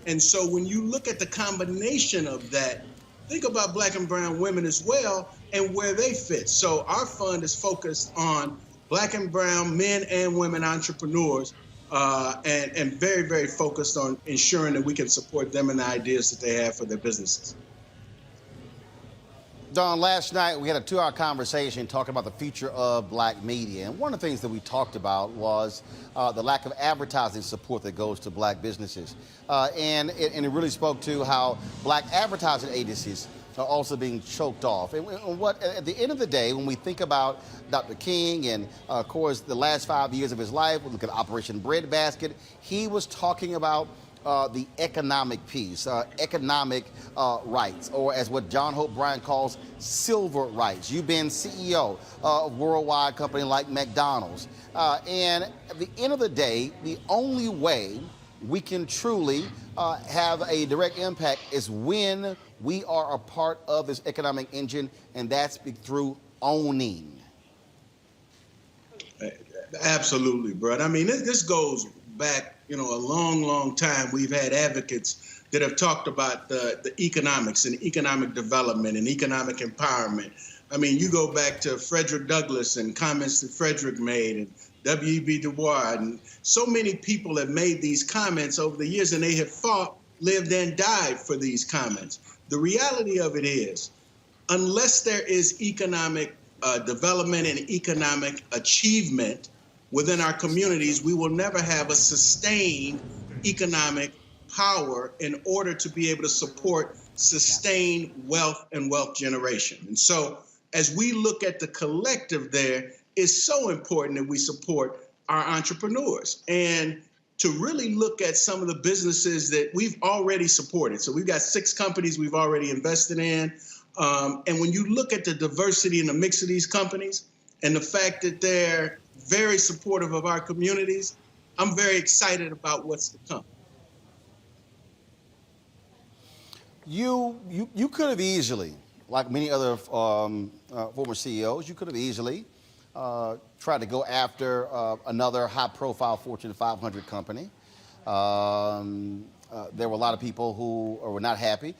S25: And so when you look at the combination of that, think about Black and brown women as well and where they fit. So our fund is focused on Black and brown men and women entrepreneurs, and very, very focused on ensuring that we can support them and the ideas that they have for their businesses.
S24: Don, last night we had a 2-hour conversation talking about the future of Black media. And one of the things that we talked about was the lack of advertising support that goes to Black businesses. And it really spoke to how Black advertising agencies are also being choked off. And what, at the end of the day, when we think about Dr. King and, of course, the last 5 years of his life, we look at Operation Breadbasket, he was talking about the economic piece, economic rights, or as what John Hope Bryant calls silver rights. You've been CEO of a worldwide company like McDonald's. And at the end of the day, the only way we can truly have a direct impact is when we are a part of this economic engine, and that's through owning.
S25: Absolutely, bro. I mean, this goes back, a long, long time. We've had advocates that have talked about the economics and economic development and economic empowerment. I mean, you go back to Frederick Douglass and comments that Frederick made, and W.E.B. Du Bois, and so many people have made these comments over the years, and they have fought, lived, and died for these comments. The reality of it is, unless there is economic development and economic achievement within our communities, we will never have a sustained economic power in order to be able to support sustained wealth and wealth generation. And so as we look at the collective there, it's so important that we support our entrepreneurs and to really look at some of the businesses that we've already supported. So we've got 6 companies we've already invested in. And when you look at the diversity and the mix of these companies and the fact that they're very supportive of our communities, I'm very excited about what's to come.
S24: You could have easily, like many other former CEOs, you could have easily tried to go after another high-profile Fortune 500 company. There were a lot of people who were not happy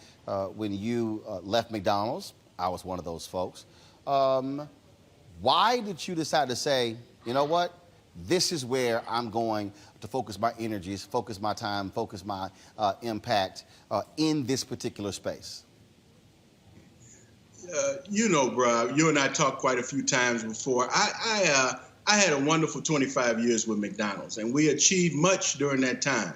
S24: when you left McDonald's. I was one of those folks. Why did you decide to say, you know what, this is where I'm going to focus my energies, focus my time, focus my impact in this particular space?
S25: Bro, you and I talked quite a few times before. I had a wonderful 25 years with McDonald's, and we achieved much during that time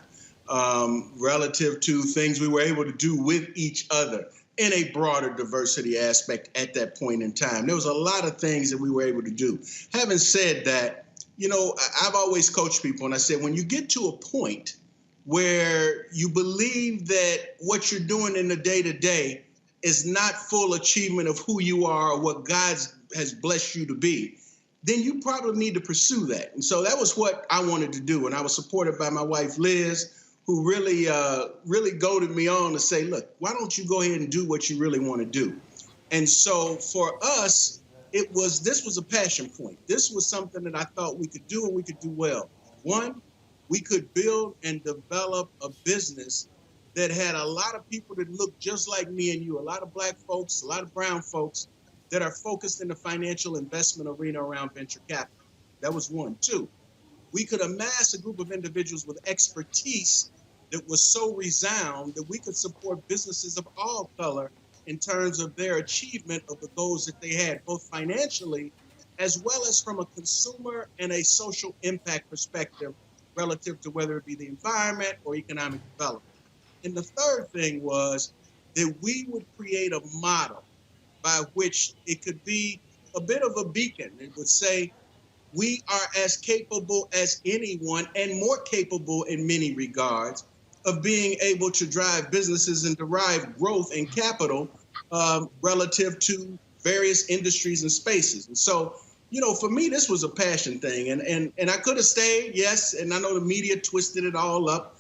S25: relative to things we were able to do with each other in a broader diversity aspect at that point in time. There was a lot of things that we were able to do. Having said that, I've always coached people, and I said, when you get to a point where you believe that what you're doing in the day-to-day is not full achievement of who you are or what God has blessed you to be, then you probably need to pursue that. And so that was what I wanted to do. And I was supported by my wife, Liz, who really goaded me on to say, look, why don't you go ahead and do what you really want to do? And so for us, this was a passion point. This was something that I thought we could do and we could do well. One, we could build and develop a business that had a lot of people that look just like me and you, a lot of Black folks, a lot of brown folks that are focused in the financial investment arena around venture capital. That was one. Two, we could amass a group of individuals with expertise that was so resound that we could support businesses of all color in terms of their achievement of the goals that they had, both financially as well as from a consumer and a social impact perspective relative to whether it be the environment or economic development. And the third thing was that we would create a model by which it could be a bit of a beacon. It would say, we are as capable as anyone and more capable in many regards of being able to drive businesses and derive growth and capital relative to various industries and spaces. And so, you know, for me, this was a passion thing. And I could have stayed, yes, and I know the media twisted it all up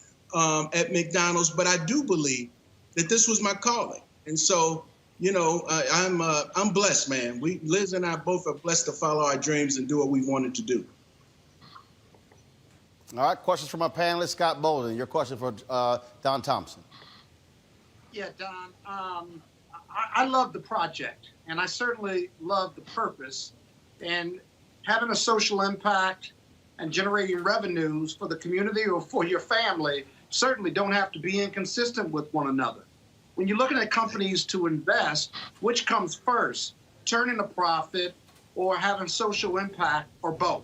S25: at McDonald's, but I do believe that this was my calling. And so, you know, I'm blessed, man. Liz and I both are blessed to follow our dreams and do what we wanted to do.
S24: All right, questions from our panelist, Scott Bolden. Your question for Don Thompson.
S11: Yeah, Don, I love the project, and I certainly love the purpose. And having a social impact and generating revenues for the community or for your family certainly don't have to be inconsistent with one another. When you're looking at companies to invest, which comes first, turning a profit or having social impact, or both?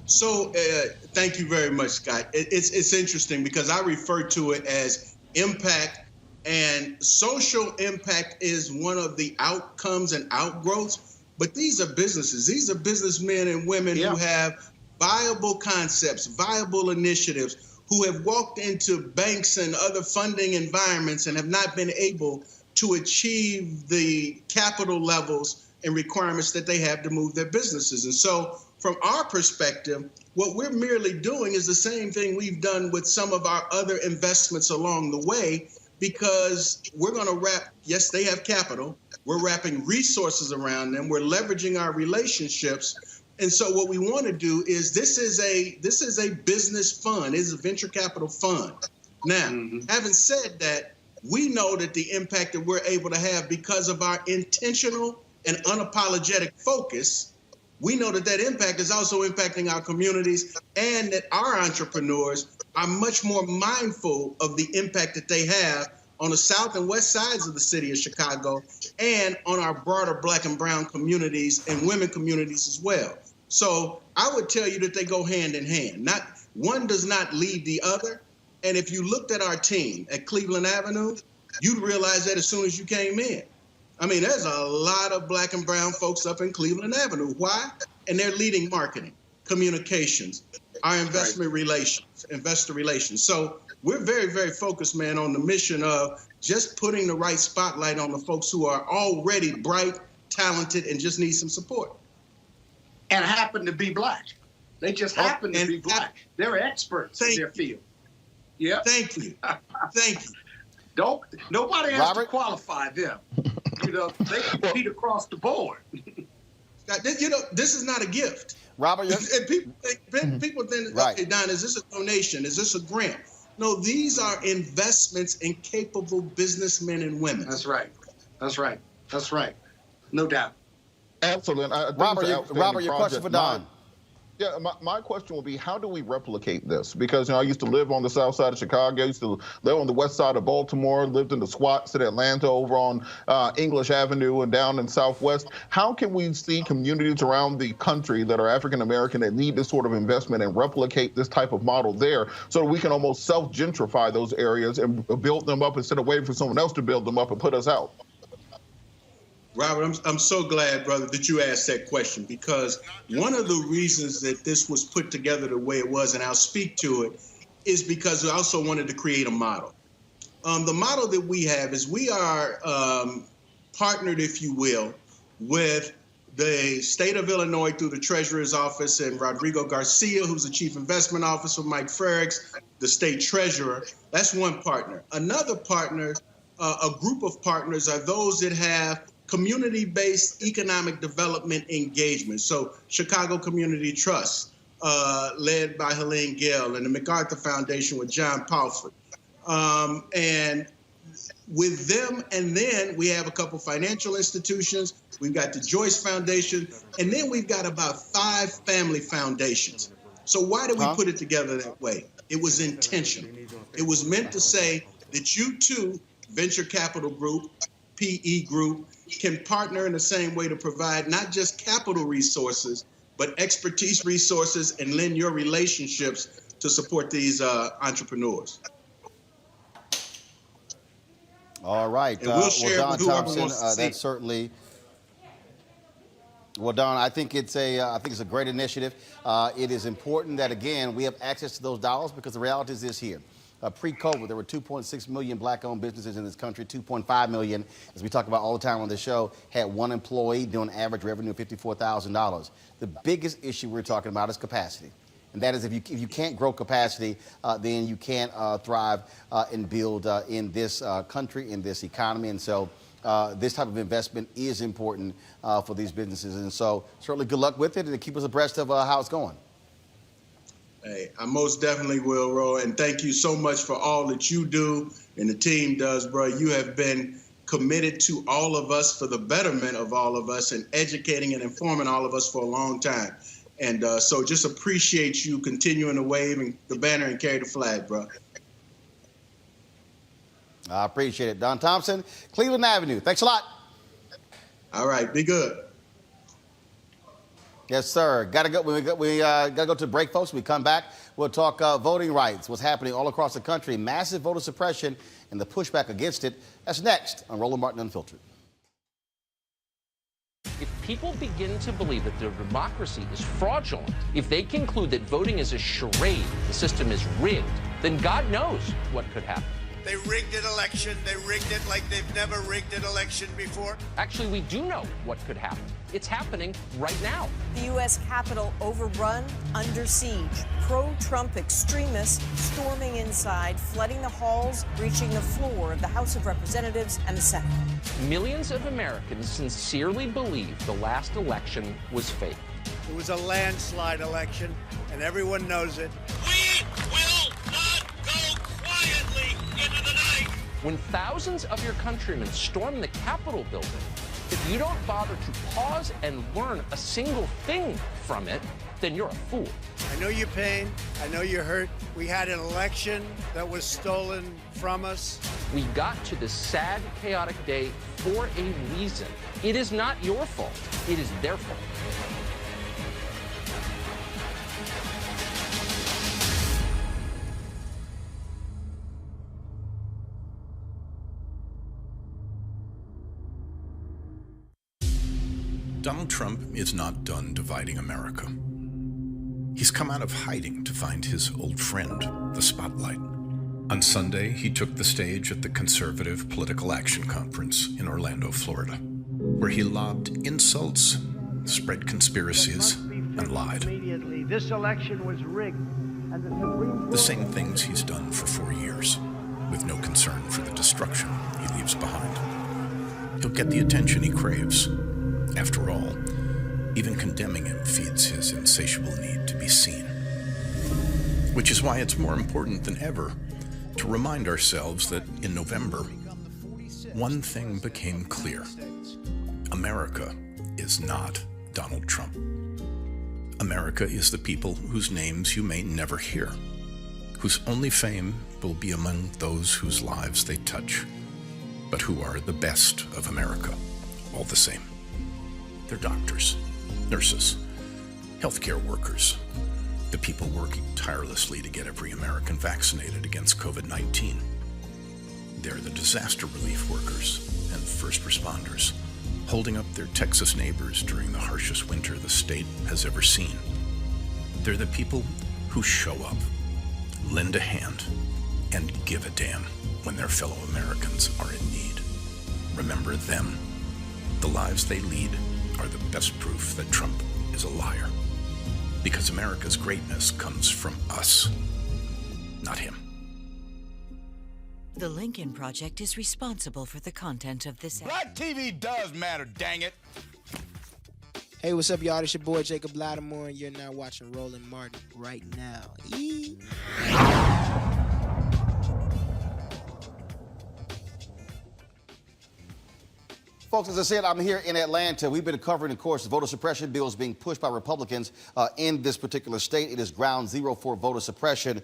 S25: So thank you very much, Scott. It's interesting because I refer to it as impact, and social impact is one of the outcomes and outgrowths. But these are businesses. These are businessmen and women who have viable concepts, viable initiatives, who have walked into banks and other funding environments and have not been able to achieve the capital levels and requirements that they have to move their businesses. And so from our perspective, what we're merely doing is the same thing we've done with some of our other investments along the way, because we're going to wrap, yes, they have capital. We're wrapping resources around them. We're leveraging our relationships. And so what we want to do is this is a business fund. It's a venture capital fund. Now, having said that, we know that the impact that we're able to have because of our intentional and unapologetic focus, we know that that impact is also impacting our communities, and that our entrepreneurs are much more mindful of the impact that they have on the south and west sides of the city of Chicago and on our broader Black and brown communities and women communities as well. So I would tell you that they go hand in hand. Not one does not lead the other. And if you looked at our team at Cleveland Avenue, you'd realize that as soon as you came in. I mean, there's a lot of Black and brown folks up in Cleveland Avenue. Why? And they're leading marketing, communications, our investment relations, investor relations. So we're very, very focused, man, on the mission of just putting the right spotlight on the folks who are already bright, talented, and just need some support.
S11: And happen to be Black. They just happen to be Black. They're experts in their field. Yeah.
S25: Thank you. Thank you.
S11: Nobody has to qualify them. You know, they compete across the board.
S25: You know, this is not a gift.
S24: Robert,
S25: and people think, okay, Don, is this a donation? Is this a grant? No, these are investments in capable businessmen and women.
S11: That's right. That's right. That's right. No doubt.
S1: Absolutely.
S24: Robert, your question for Don.
S1: Yeah, my question will be, how do we replicate this? Because, you know, I used to live on the south side of Chicago. I used to live on the west side of Baltimore, lived in the squats in Atlanta over on English Avenue and down in Southwest. How can we see communities around the country that are African-American that need this sort of investment and replicate this type of model there so that we can almost self-gentrify those areas and build them up instead of waiting for someone else to build them up and put us out?
S25: Robert, I'm so glad, brother, that you asked that question, because one of the reasons that this was put together the way it was, and I'll speak to it, is because I also wanted to create a model. The model that we have is we are partnered, if you will, with the state of Illinois through the Treasurer's Office and Rodrigo Garcia, who's the Chief Investment Officer, Mike Frericks, the State Treasurer. That's one partner. Another partner, a group of partners, are those that have community-based economic development engagement. So Chicago Community Trust, led by Helene Gale, and the MacArthur Foundation with John Palford. And with them, and then we have a couple financial institutions. We've got the Joyce Foundation, and then we've got about 5 family foundations. So why did we put it together that way? It was intentional. It was meant to say that you too, venture capital group, PE Group can partner in the same way to provide not just capital resources, but expertise resources and lend your relationships to support these entrepreneurs.
S24: All right.
S25: And we'll share
S24: Don
S25: with whoever
S24: Thompson,
S25: wants to see.
S24: that's certainly. Well, Don, I think it's a great initiative. It is important that, again, we have access to those dollars because the reality is this here. Pre-COVID, there were 2.6 million black-owned businesses in this country. 2.5 million, as we talk about all the time on the show, had one employee doing average revenue of $54,000. The biggest issue we're talking about is capacity. And that is if you can't grow capacity, then you can't thrive and build in this country, in this economy. And so this type of investment is important for these businesses. And so certainly good luck with it and keep us abreast of how it's going.
S25: Hey, I most definitely will, Ro. And thank you so much for all that you do and the team does, bro. You have been committed to all of us for the betterment of all of us and educating and informing all of us for a long time. And so just appreciate you continuing to wave and the banner and carry the flag, bro.
S24: I appreciate it. Don Thompson, Cleveland Avenue. Thanks a lot.
S25: All right. Be good.
S24: Yes, sir. Gotta go. We gotta go to the break, folks. When we come back, we'll talk voting rights, what's happening all across the country, massive voter suppression, and the pushback against it. That's next on Roland Martin Unfiltered.
S3: If people begin to believe that their democracy is fraudulent, if they conclude that voting is a charade, the system is rigged, then God knows what could happen.
S15: They rigged an election. They rigged it like they've never rigged an election before.
S3: Actually, we do know what could happen. It's happening right now.
S4: The U.S. Capitol overrun, under siege. Pro-Trump extremists storming inside, flooding the halls, reaching the floor of the House of Representatives and the Senate.
S3: Millions of Americans sincerely believe the last election was fake.
S15: It was a landslide election, and everyone knows it. We will not go quietly into the night.
S3: When thousands of your countrymen storm the Capitol building, if you don't bother to pause and learn a single thing from it, then you're a fool.
S15: I know your pain. I know you're hurt. We had an election that was stolen from us.
S3: We got to this sad, chaotic day for a reason. It is not your fault. It is their fault.
S5: Donald Trump is not done dividing America. He's come out of hiding to find his old friend, the spotlight. On Sunday, he took the stage at the Conservative Political Action Conference in Orlando, Florida, where he lobbed insults, spread conspiracies, and lied.
S6: Immediately, this election was rigged, and the Supreme Court...
S5: The same things he's done for 4 years, with no concern for the destruction he leaves behind. He'll get the attention he craves. After all, even condemning him feeds his insatiable need to be seen. Which is why it's more important than ever to remind ourselves that in November, one thing became clear. America is not Donald Trump. America is the people whose names you may never hear, whose only fame will be among those whose lives they touch, but who are the best of America, all the same. They're doctors, nurses, healthcare workers, the people working tirelessly to get every American vaccinated against COVID-19. They're the disaster relief workers and first responders, holding up their Texas neighbors during the harshest winter the state has ever seen. They're the people who show up, lend a hand, and give a damn when their fellow Americans are in need. Remember them. The lives they lead are the best proof that Trump is a liar. Because America's greatness comes from us, not him.
S7: The Lincoln Project is responsible for the content of this.
S26: Black TV does matter, dang it.
S23: Hey, what's up, y'all? It's your boy Jacob Lattimore, and you're now watching Roland Martin right now. Yee.
S24: Folks, as I said, I'm here in Atlanta. We've been covering, of course, the voter suppression bills being pushed by Republicans in this particular state. It is ground zero for voter suppression.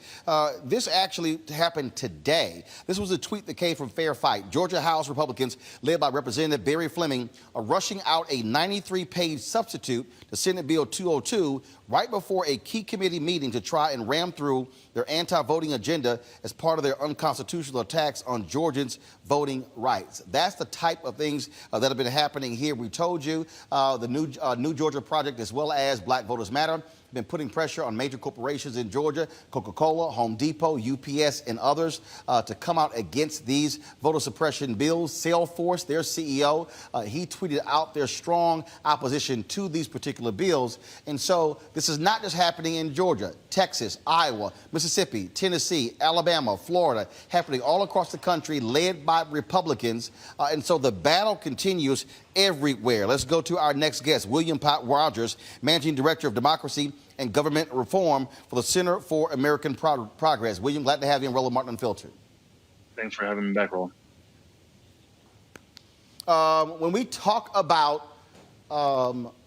S24: This actually happened today. This was a tweet that came from Fair Fight. Georgia House Republicans, led by Representative Barry Fleming, are rushing out a 93-page substitute to Senate Bill 202 right before a key committee meeting to try and ram through their anti-voting agenda as part of their unconstitutional attacks on Georgians' voting rights. That's the type of things that have been happening here. We told you the New Georgia Project, as well as Black Voters Matter, been putting pressure on major corporations in Georgia, Coca-Cola, Home Depot, UPS, and others to come out against these voter suppression bills. Salesforce, their CEO, he tweeted out their strong opposition to these particular bills. And so this is not just happening in Georgia, Texas, Iowa, Mississippi, Tennessee, Alabama, Florida, happening all across the country, led by Republicans. And so the battle continues everywhere. Let's go to our next guest, William Pat Rogers, Managing Director of Democracy and Government Reform for the Center for American Progress. William, glad to have you on Roland Martin Unfiltered.
S8: Thanks for having me back, Roland.
S24: When we talk about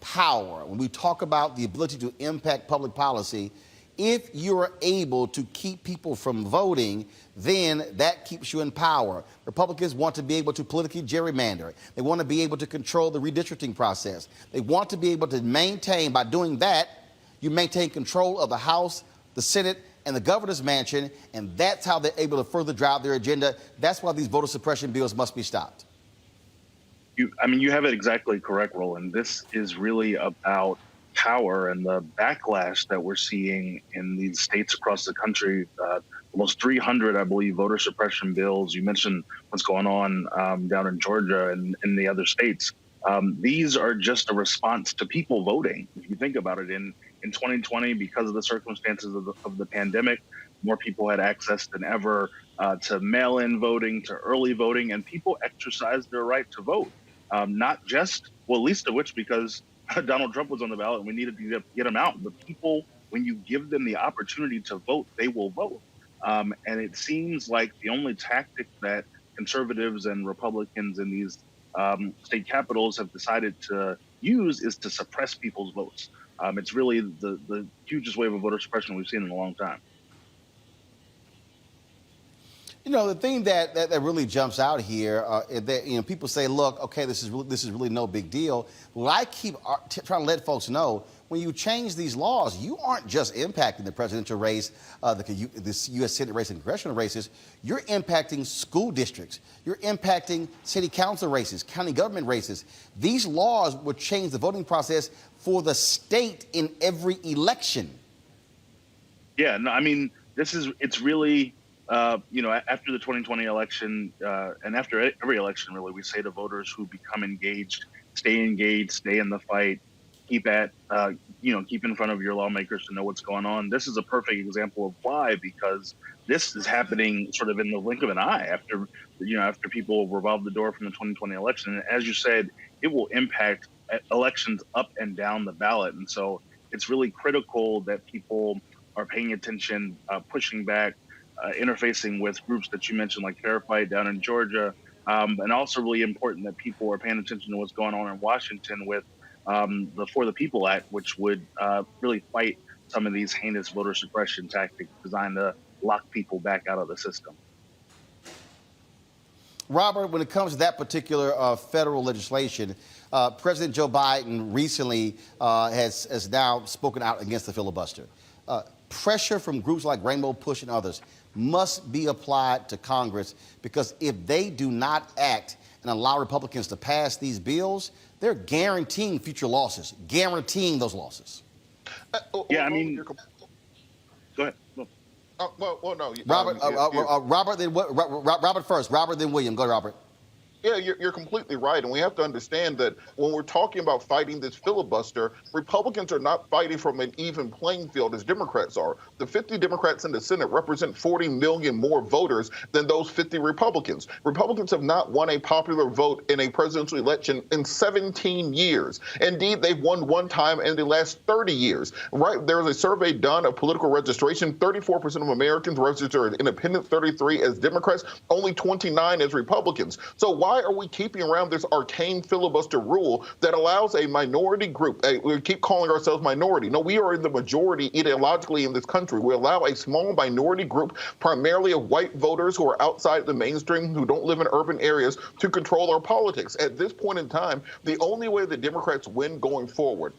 S24: power, when we talk about the ability to impact public policy, if you're able to keep people from voting, then that keeps you in power. Republicans want to be able to politically gerrymander. They want to be able to control the redistricting process. They want to be able to maintain, by doing that, you maintain control of the House, the Senate, and the governor's mansion, and that's how they're able to further drive their agenda. That's why these voter suppression bills must be stopped.
S8: You have it exactly correct, Roland. This is really about power and the backlash that we're seeing in these states across the country. Almost 300, I believe, voter suppression bills. You mentioned what's going on down in Georgia and in the other states. These are just a response to people voting. If you think about it, in 2020, because of the circumstances of the pandemic, more people had access than ever to mail-in voting, to early voting, and people exercised their right to vote. Not just, well, least of which because Donald Trump was on the ballot and we needed to get him out. But people, when you give them the opportunity to vote, they will vote. And it seems like the only tactic that conservatives and Republicans in these state capitals have decided to use is to suppress people's votes. It's really the hugest wave of voter suppression we've seen in a long time.
S24: You know, the thing that really jumps out here is that, people say, look, okay, this is really no big deal. Well, I keep trying to let folks know, when you change these laws, you aren't just impacting the presidential race, the U.S. Senate race and congressional races. You're impacting school districts. You're impacting city council races, county government races. These laws would change the voting process for the state in every election.
S8: Yeah, no, it's really, after the 2020 election and after every election, really, we say to voters who become engaged, stay in the fight, keep in front of your lawmakers to know what's going on. This is a perfect example of why, because this is happening sort of in the blink of an eye after people revolve the door from the 2020 election. And as you said, it will impact elections up and down the ballot. And so it's really critical that people are paying attention, pushing back, interfacing with groups that you mentioned, like Fair Fight down in Georgia, and also really important that people are paying attention to what's going on in Washington with the For the People Act, which would really fight some of these heinous voter suppression tactics designed to lock people back out of the system.
S24: Robert, when it comes to that particular federal legislation, President Joe Biden recently has now spoken out against the filibuster. Pressure from groups like Rainbow Push and others must be applied to Congress, because if they do not act and allow Republicans to pass these bills, they're guaranteeing future losses, guaranteeing those losses.
S8: Go ahead.
S24: No. Robert first. Robert, then William. Go ahead, Robert.
S1: Yeah, you're completely right. And we have to understand that when we're talking about fighting this filibuster, Republicans are not fighting from an even playing field as Democrats are. The 50 Democrats in the Senate represent 40 million more voters than those 50 Republicans. Republicans have not won a popular vote in a presidential election in 17 years. Indeed, they've won one time in the last 30 years. Right? There was a survey done of political registration. 34% of Americans register as independents, 33 as Democrats, only 29 as Republicans. So while why are we keeping around this arcane filibuster rule that allows a minority group, we keep calling ourselves minority. No, we are in the majority ideologically in this country. We allow a small minority group, primarily of white voters who are outside the mainstream, who don't live in urban areas, to control our politics. At this point in time, the only way the Democrats win going forward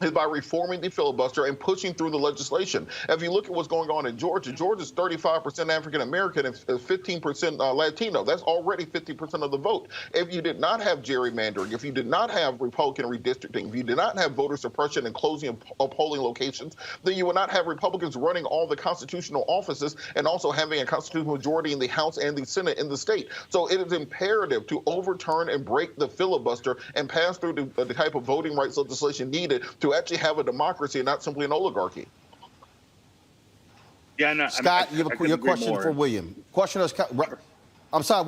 S1: is by reforming the filibuster and pushing through the legislation. If you look at what's going on in Georgia, Georgia's 35% African-American and 15% Latino. That's already 50% of the vote. If you did not have gerrymandering, if you did not have Republican redistricting, if you did not have voter suppression and closing of polling locations, then you would not have Republicans running all the constitutional offices and also having a constitutional majority in the House and the Senate in the state. So it is imperative to overturn and break the filibuster and pass through the type of voting rights legislation needed to actually have a democracy and not simply an oligarchy.
S8: Yeah, no,
S24: Scott, you have your question for William. Question is, I'm sorry,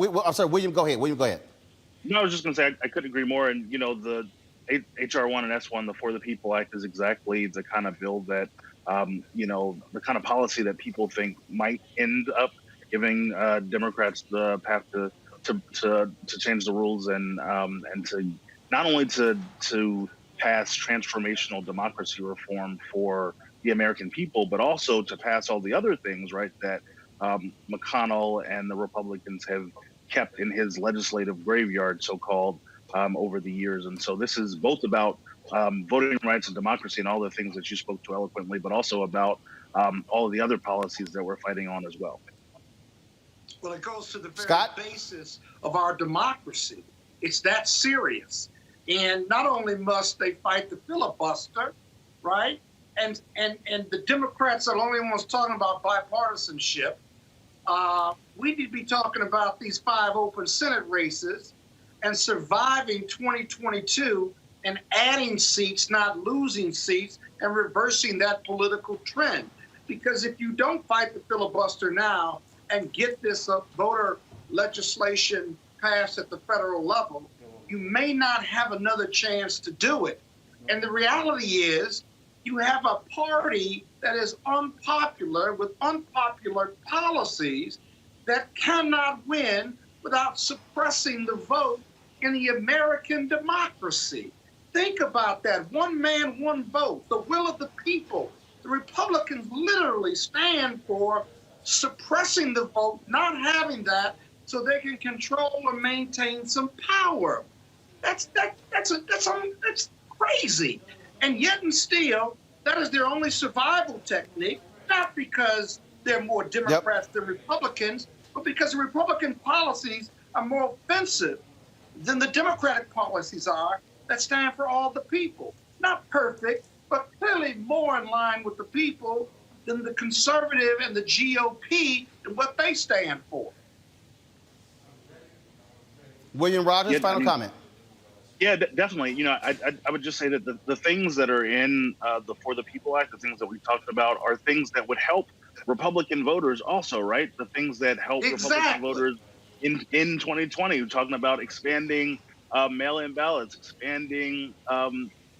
S24: William, go ahead. William, go ahead.
S8: No, I was just going to say I couldn't agree more. And, you know, the HR 1 and S1, the For the People Act, is exactly the kind of bill that, you know, the kind of policy that people think might end up giving Democrats the path to change the rules and to not only to pass transformational democracy reform for the American people, but also to pass all the other things, right, that McConnell and the Republicans have kept in his legislative graveyard, so-called, over the years. And so this is both about voting rights and democracy and all the things that you spoke to eloquently, but also about all of the other policies that we're fighting on as well.
S11: Well, it goes to the very basis of our democracy. It's that serious. And not only must they fight the filibuster, right? And the Democrats are the only ones talking about bipartisanship. We need to be talking about these 5 open Senate races and surviving 2022 and adding seats, not losing seats, and reversing that political trend. Because if you don't fight the filibuster now and get this voter legislation passed at the federal level, you may not have another chance to do it. And the reality is you have a party that is unpopular with unpopular policies that cannot win without suppressing the vote in the American democracy. Think about that. One man, one vote, the will of the people. The Republicans literally stand for suppressing the vote, not having that, so they can control and maintain some power. That's crazy. And yet and still, that is their only survival technique, not because they're more Democrats than Republicans, but because the Republican policies are more offensive than the Democratic policies are that stand for all the people. Not perfect, but clearly more in line with the people than the conservative and the GOP and what they stand for.
S24: William Rogers, final comment.
S8: Yeah, definitely. You know, I would just say that the things that are in the For the People Act, the things that we talked about, are things that would help Republican voters also, right? The things that help Republican voters in 2020. We're talking about expanding mail-in ballots, expanding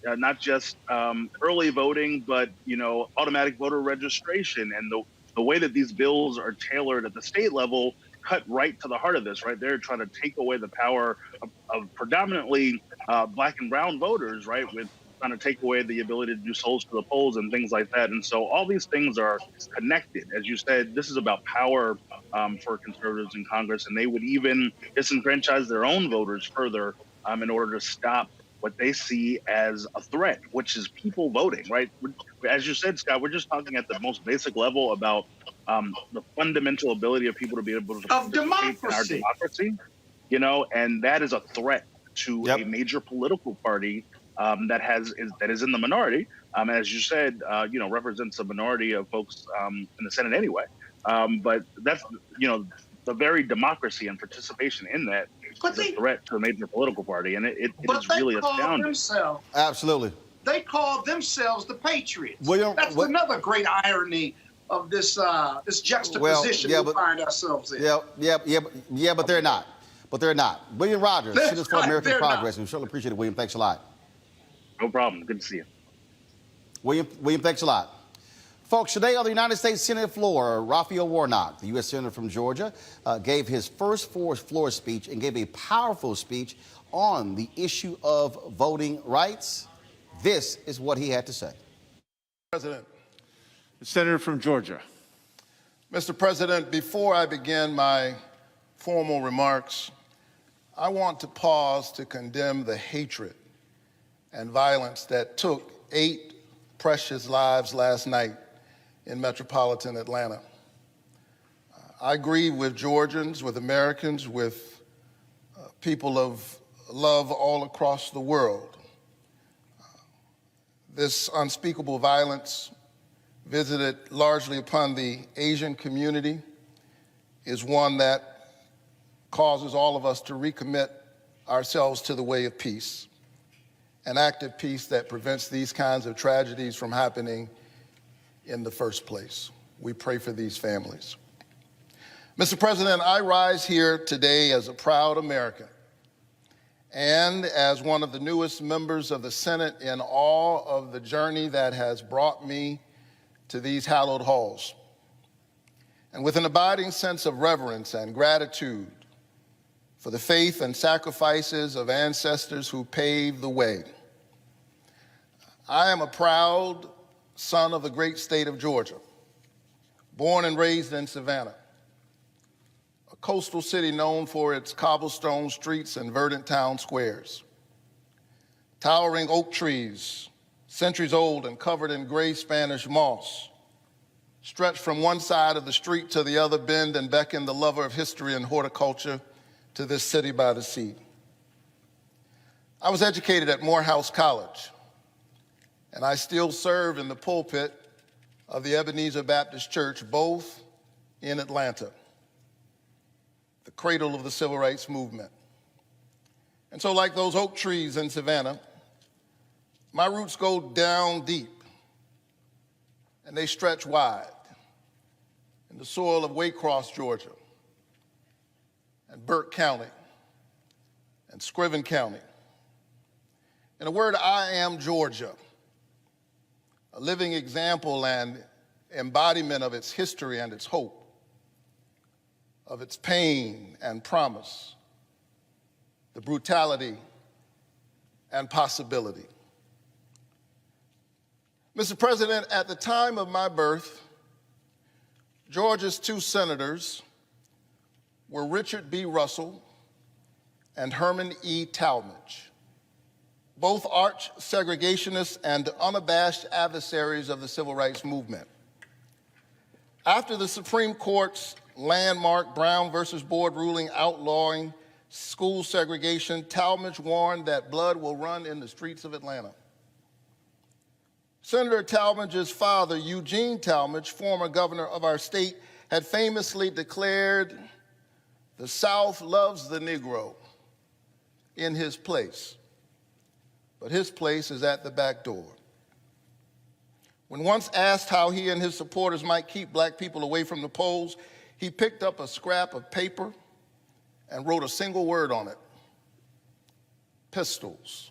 S8: not just early voting, but, you know, automatic voter registration. And the way that these bills are tailored at the state level cut right to the heart of this, right? They're trying to take away the power of predominantly black and brown voters, right? With trying to take away the ability to do souls to the polls and things like that. And so all these things are connected. As you said, this is about power for conservatives in Congress, and they would even disenfranchise their own voters further in order to stop what they see as a threat, which is people voting, right? As you said, Scott, we're just talking at the most basic level about the fundamental ability of people to be able to participate in our democracy, you know, and that is a threat to a major political party that is in the minority, as you said, you know, represents a minority of folks in the Senate anyway. But that's, you know, the very democracy and participation in that is a threat to a major political party, and it is really astounding.
S24: Absolutely.
S11: They call themselves the Patriots. That's another great irony of this this juxtaposition we find ourselves in.
S24: Yeah, but they're not. But they're not. William Rogers, Citizens for American Progress. We certainly appreciate it, William. Thanks a lot.
S8: No problem. Good to see you.
S24: William, thanks a lot. Folks, today on the United States Senate floor, Raphael Warnock, the U.S. Senator from Georgia, gave his first floor speech and gave a powerful speech on the issue of voting rights. This is what he had to say.
S9: President, the Senator from Georgia. Mr. President, before I begin my formal remarks, I want to pause to condemn the hatred and violence that took 8 precious lives last night in metropolitan Atlanta. I grieve with Georgians, with Americans, with people of love all across the world. This unspeakable violence, visited largely upon the Asian community, is one that causes all of us to recommit ourselves to the way of peace, an act of peace that prevents these kinds of tragedies from happening in the first place. We pray for these families. Mr. President, I rise here today as a proud American and as one of the newest members of the Senate in awe of the journey that has brought me to these hallowed halls, and with an abiding sense of reverence and gratitude for the faith and sacrifices of ancestors who paved the way. I am a proud son of the great state of Georgia, born and raised in Savannah, a coastal city known for its cobblestone streets and verdant town squares. Towering oak trees, centuries old and covered in gray Spanish moss, stretch from one side of the street to the other, bend and beckon the lover of history and horticulture to this city by the sea. I was educated at Morehouse College, and I still serve in the pulpit of the Ebenezer Baptist Church, both in Atlanta, the cradle of the civil rights movement. And so, like those oak trees in Savannah, my roots go down deep, and they stretch wide in the soil of Waycross, Georgia, and Burke County, and Scriven County. In a word, I am Georgia, a living example and embodiment of its history and its hope, of its pain and promise, the brutality and possibility. Mr. President, at the time of my birth, Georgia's 2 senators were Richard B. Russell and Herman E. Talmadge, both arch segregationists and unabashed adversaries of the civil rights movement. After the Supreme Court's landmark Brown versus Board ruling outlawing school segregation, Talmadge warned that blood will run in the streets of Atlanta. Senator Talmadge's father, Eugene Talmadge, former governor of our state, had famously declared, "The South loves the Negro in his place, but his place is at the back door." When once asked how he and his supporters might keep black people away from the polls, he picked up a scrap of paper and wrote a single word on it: pistols.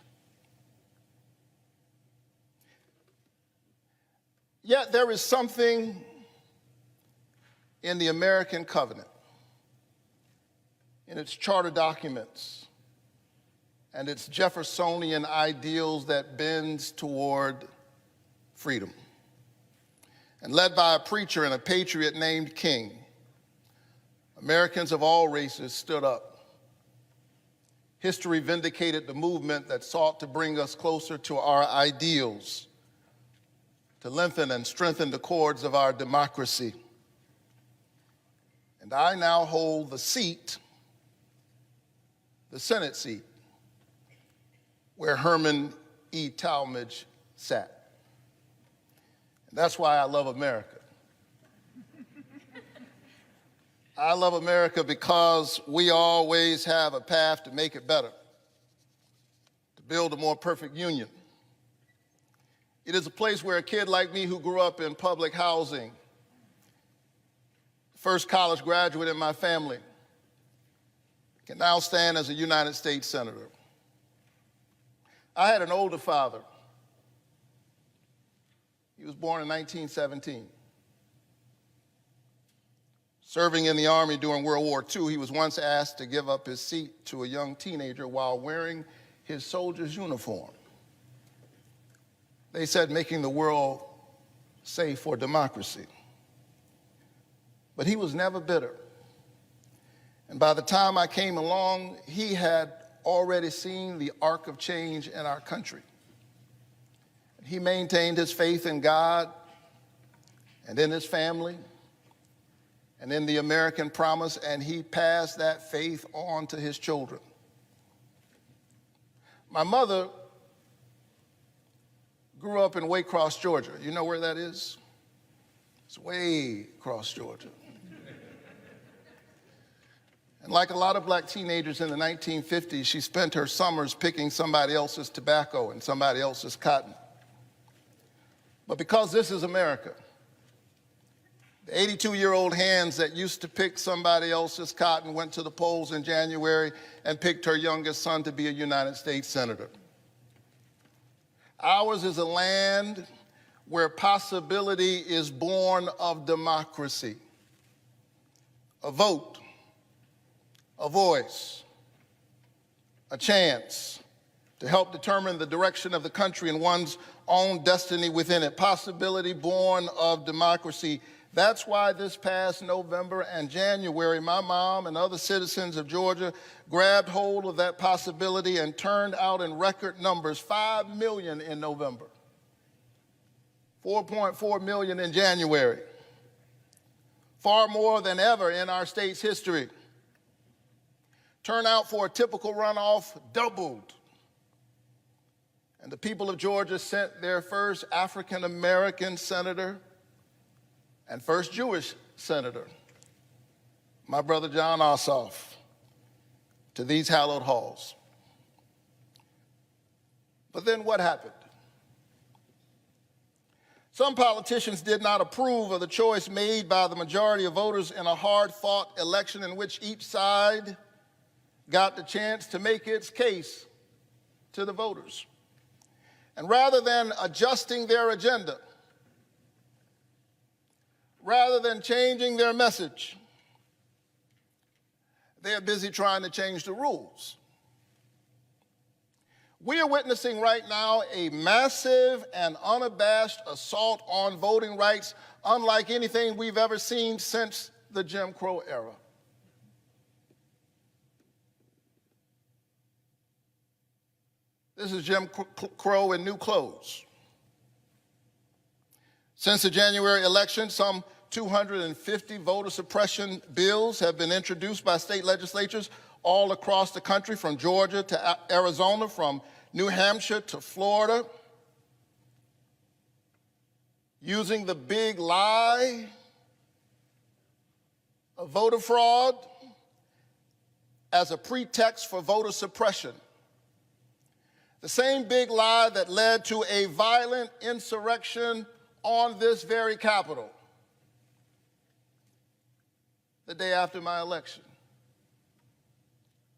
S9: Yet there is something in the American covenant, in its charter documents, and its Jeffersonian ideals that bends toward freedom. And led by a preacher and a patriot named King, Americans of all races stood up. History vindicated the movement that sought to bring us closer to our ideals, to lengthen and strengthen the cords of our democracy. And I now hold the seat, the Senate seat, where Herman E. Talmadge sat. And that's why I love America. I love America because we always have a path to make it better, to build a more perfect union. It is a place where a kid like me who grew up in public housing, first college graduate in my family, can now stand as a United States Senator. I had an older father. He was born in 1917. Serving in the Army during World War II, he was once asked to give up his seat to a young teenager while wearing his soldier's uniform. They said making the world safe for democracy. But he was never bitter. And by the time I came along, he had already seen the arc of change in our country. He maintained his faith in God and in his family and in the American promise, and he passed that faith on to his children. My mother grew up in Waycross, Georgia. You know where that is? It's way across Georgia. And like a lot of black teenagers in the 1950s, she spent her summers picking somebody else's tobacco and somebody else's cotton. But because this is America, the 82-year-old hands that used to pick somebody else's cotton went to the polls in January and picked her youngest son to be a United States Senator. Ours is a land where possibility is born of democracy, a vote, a voice, a chance to help determine the direction of the country and one's own destiny within it, possibility born of democracy. That's why this past November and January, my mom and other citizens of Georgia grabbed hold of that possibility and turned out in record numbers, 5 million in November, 4.4 million in January, far more than ever in our state's history. Turnout for a typical runoff doubled. And the people of Georgia sent their first African-American senator and first Jewish senator, my brother John Ossoff, to these hallowed halls. But then what happened? Some politicians did not approve of the choice made by the majority of voters in a hard-fought election in which each side got the chance to make its case to the voters. And rather than adjusting their agenda, rather than changing their message, they're busy trying to change the rules. We are witnessing right now a massive and unabashed assault on voting rights unlike anything we've ever seen since the Jim Crow era. This is Jim Crow in new clothes. Since the January election, some 250 voter suppression bills have been introduced by state legislatures all across the country, from Georgia to Arizona, from New Hampshire to Florida, using the big lie of voter fraud as a pretext for voter suppression. The same big lie that led to a violent insurrection on this very Capitol the day after my election.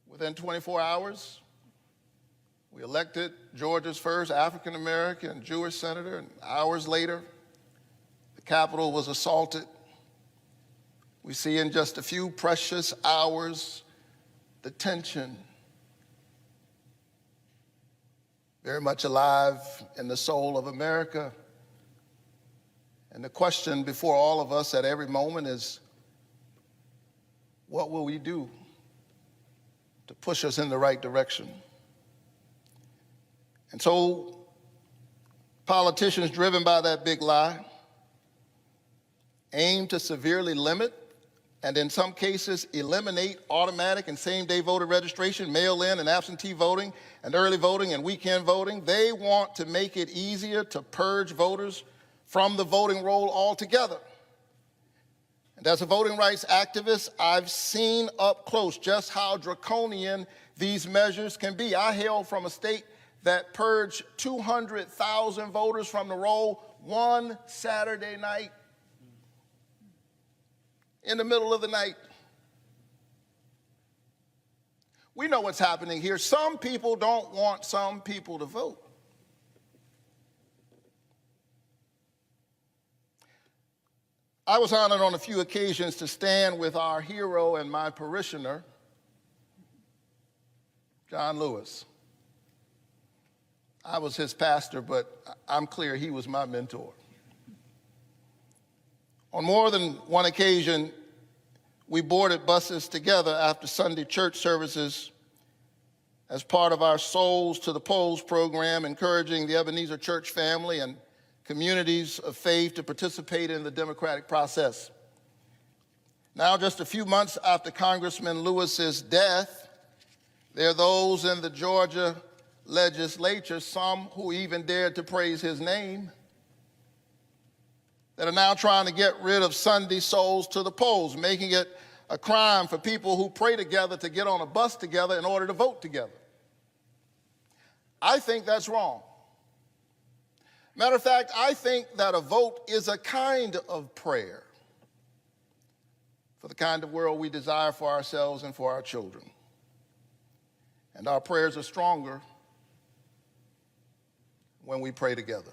S9: Within 24 hours, we elected Georgia's first African-American Jewish senator, and hours later, the Capitol was assaulted. We see in just a few precious hours the tension very much alive in the soul of America. And the question before all of us at every moment is, what will we do to push us in the right direction? And so politicians driven by that big lie aim to severely limit and in some cases eliminate automatic and same-day voter registration, mail-in and absentee voting, and early voting and weekend voting. They want to make it easier to purge voters from the voting roll altogether. And as a voting rights activist, I've seen up close just how draconian these measures can be. I hail from a state that purged 200,000 voters from the roll one Saturday night, in the middle of the night. We know what's happening here. Some people don't want some people to vote. I was honored on a few occasions to stand with our hero and my parishioner, John Lewis. I was his pastor, but I'm clear he was my mentor. On more than one occasion, we boarded buses together after Sunday church services as part of our Souls to the Polls program, encouraging the Ebenezer Church family and communities of faith to participate in the democratic process. Now, just a few months after Congressman Lewis's death, there are those in the Georgia legislature, some who even dared to praise his name, that are now trying to get rid of Sunday Souls to the Polls, making it a crime for people who pray together to get on a bus together in order to vote together. I think that's wrong. Matter of fact, I think that a vote is a kind of prayer for the kind of world we desire for ourselves and for our children. And our prayers are stronger when we pray together.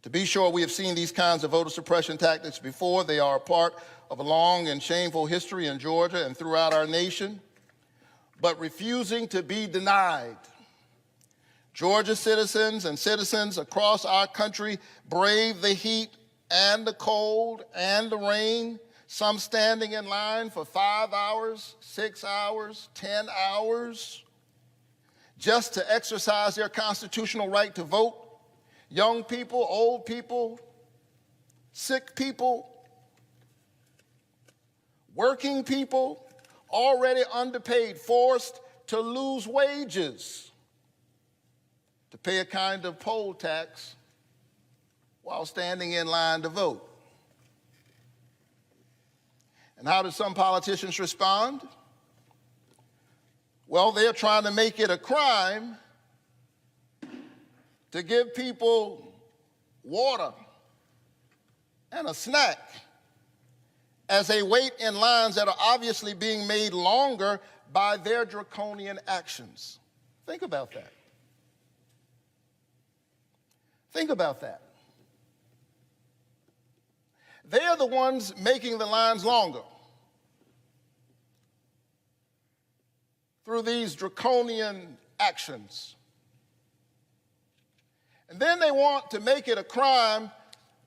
S9: To be sure, we have seen these kinds of voter suppression tactics before. They are a part of a long and shameful history in Georgia and throughout our nation. But refusing to be denied, Georgia citizens and citizens across our country brave the heat and the cold and the rain, some standing in line for 5 hours, 6 hours, 10 hours, just to exercise their constitutional right to vote. Young people, old people, sick people, working people, already underpaid, forced to lose wages to pay a kind of poll tax while standing in line to vote. And how do some politicians respond? Well, they're trying to make it a crime to give people water and a snack as they wait in lines that are obviously being made longer by their draconian actions. Think about that. Think about that. They are the ones making the lines longer through these draconian actions. And then they want to make it a crime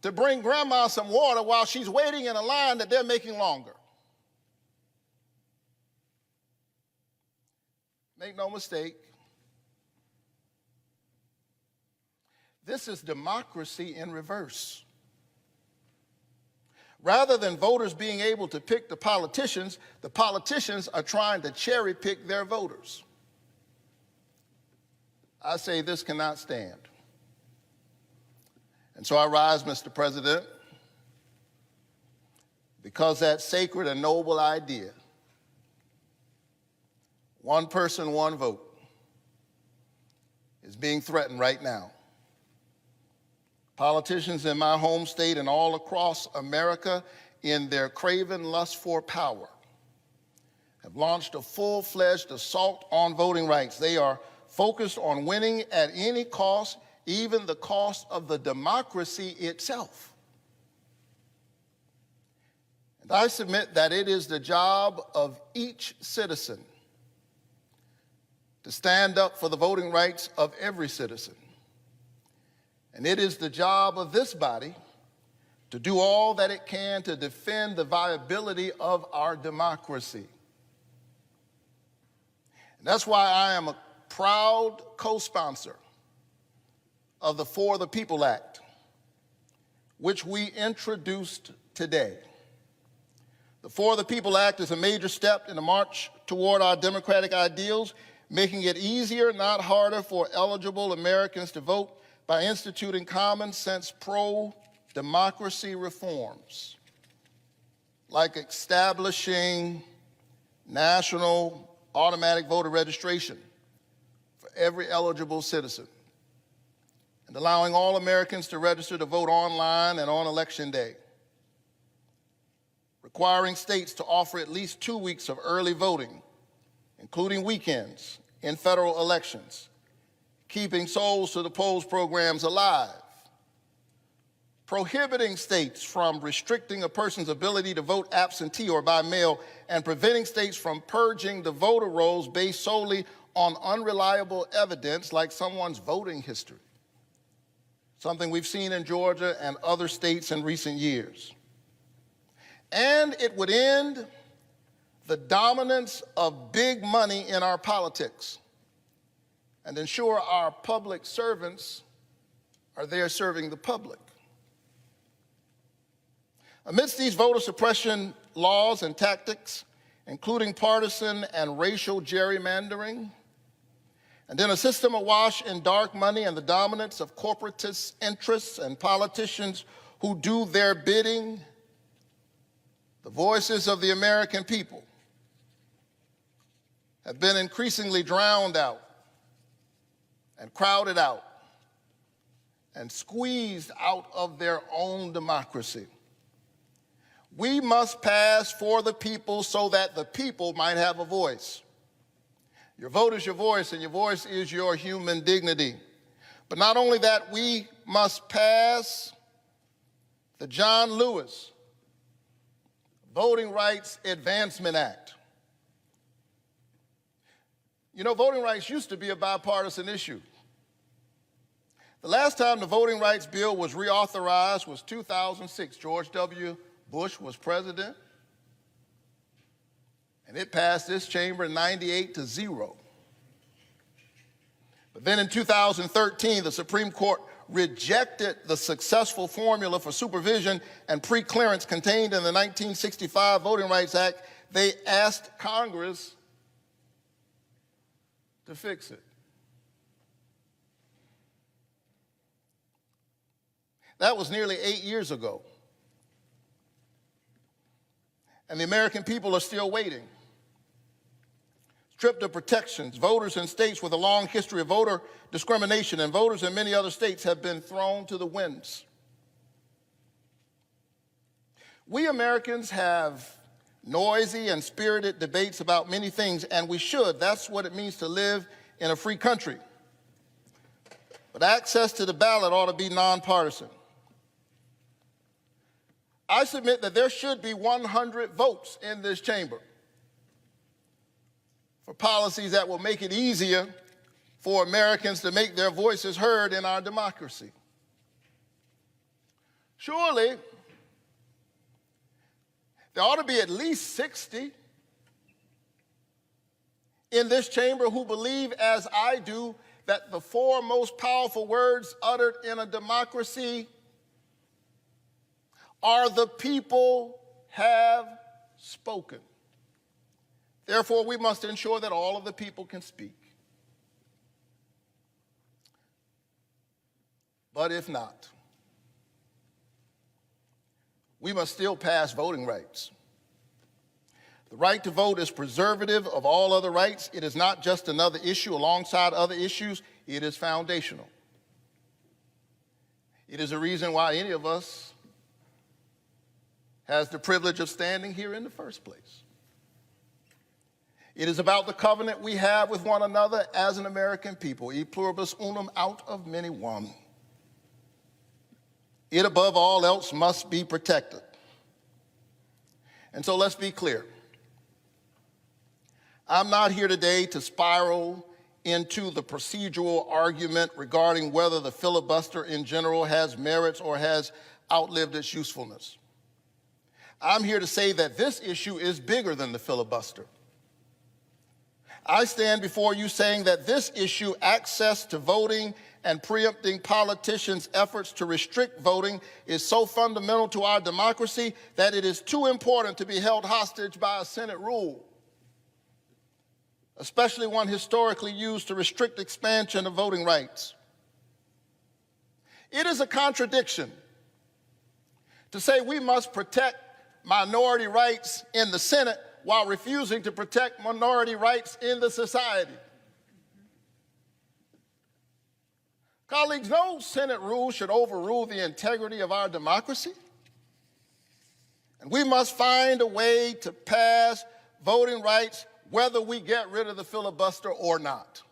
S9: to bring grandma some water while she's waiting in a line that they're making longer. Make no mistake, this is democracy in reverse. Rather than voters being able to pick the politicians are trying to cherry pick their voters. I say this cannot stand. And so I rise, Mr. President, because that sacred and noble idea, one person, one vote, is being threatened right now. Politicians in my home state and all across America, in their craven lust for power, have launched a full-fledged assault on voting rights. They are focused on winning at any cost, even the cost of the democracy itself. And I submit that it is the job of each citizen to stand up for the voting rights of every citizen. And it is the job of this body to do all that it can to defend the viability of our democracy. And that's why I am a proud co-sponsor of the For the People Act, which we introduced today. The For the People Act is a major step in the march toward our democratic ideals, making it easier, not harder, for eligible Americans to vote by instituting common sense pro-democracy reforms, like establishing national automatic voter registration for every eligible citizen, and allowing all Americans to register to vote online and on Election Day, requiring states to offer at least 2 weeks of early voting, including weekends, in federal elections, keeping Souls to the Polls programs alive, prohibiting states from restricting a person's ability to vote absentee or by mail, and preventing states from purging the voter rolls based solely on unreliable evidence like someone's voting history, something we've seen in Georgia and other states in recent years. And it would end the dominance of big money in our politics and ensure our public servants are there serving the public. Amidst these voter suppression laws and tactics, including partisan and racial gerrymandering, and in a system awash in dark money and the dominance of corporatist interests and politicians who do their bidding, the voices of the American people have been increasingly drowned out and crowded out and squeezed out of their own democracy. We must pass for the people so that the people might have a voice. Your vote is your voice, and your voice is your human dignity. But not only that, we must pass the John Lewis Voting Rights Advancement Act. You know, voting rights used to be a bipartisan issue. The last time the voting rights bill was reauthorized was 2006. George W. Bush was president, and it passed this chamber 98-0. But then in 2013, the Supreme Court rejected the successful formula for supervision and pre-clearance contained in the 1965 Voting Rights Act. They asked Congress to fix it. That was nearly 8 years ago. And the American people are still waiting. Stripped of protections, voters in states with a long history of voter discrimination and voters in many other states have been thrown to the winds. We Americans have noisy and spirited debates about many things, and we should. That's what it means to live in a free country. But access to the ballot ought to be nonpartisan. I submit that there should be 100 votes in this chamber for policies that will make it easier for Americans to make their voices heard in our democracy. Surely, there ought to be at least 60 in this chamber who believe, as I do, that the four most powerful words uttered in a democracy are "the people have spoken." Therefore, we must ensure that all of the people can speak. But if not, we must still pass voting rights. The right to vote is preservative of all other rights. It is not just another issue alongside other issues. It is foundational. It is a reason why any of us has the privilege of standing here in the first place. It is about the covenant we have with one another as an American people, e pluribus unum, out of many one. It, above all else, must be protected. And so let's be clear. I'm not here today to spiral into the procedural argument regarding whether the filibuster in general has merits or has outlived its usefulness. I'm here to say that this issue is bigger than the filibuster. I stand before you saying that this issue, access to voting and preempting politicians' efforts to restrict voting, is so fundamental to our democracy that it is too important to be held hostage by a Senate rule, especially one historically used to restrict expansion of voting rights. It is a contradiction to say we must protect minority rights in the Senate while refusing to protect minority rights in the society. Colleagues, no Senate rule should overrule the integrity of our democracy. And we must find a way to pass voting rights whether we get rid of the filibuster or not.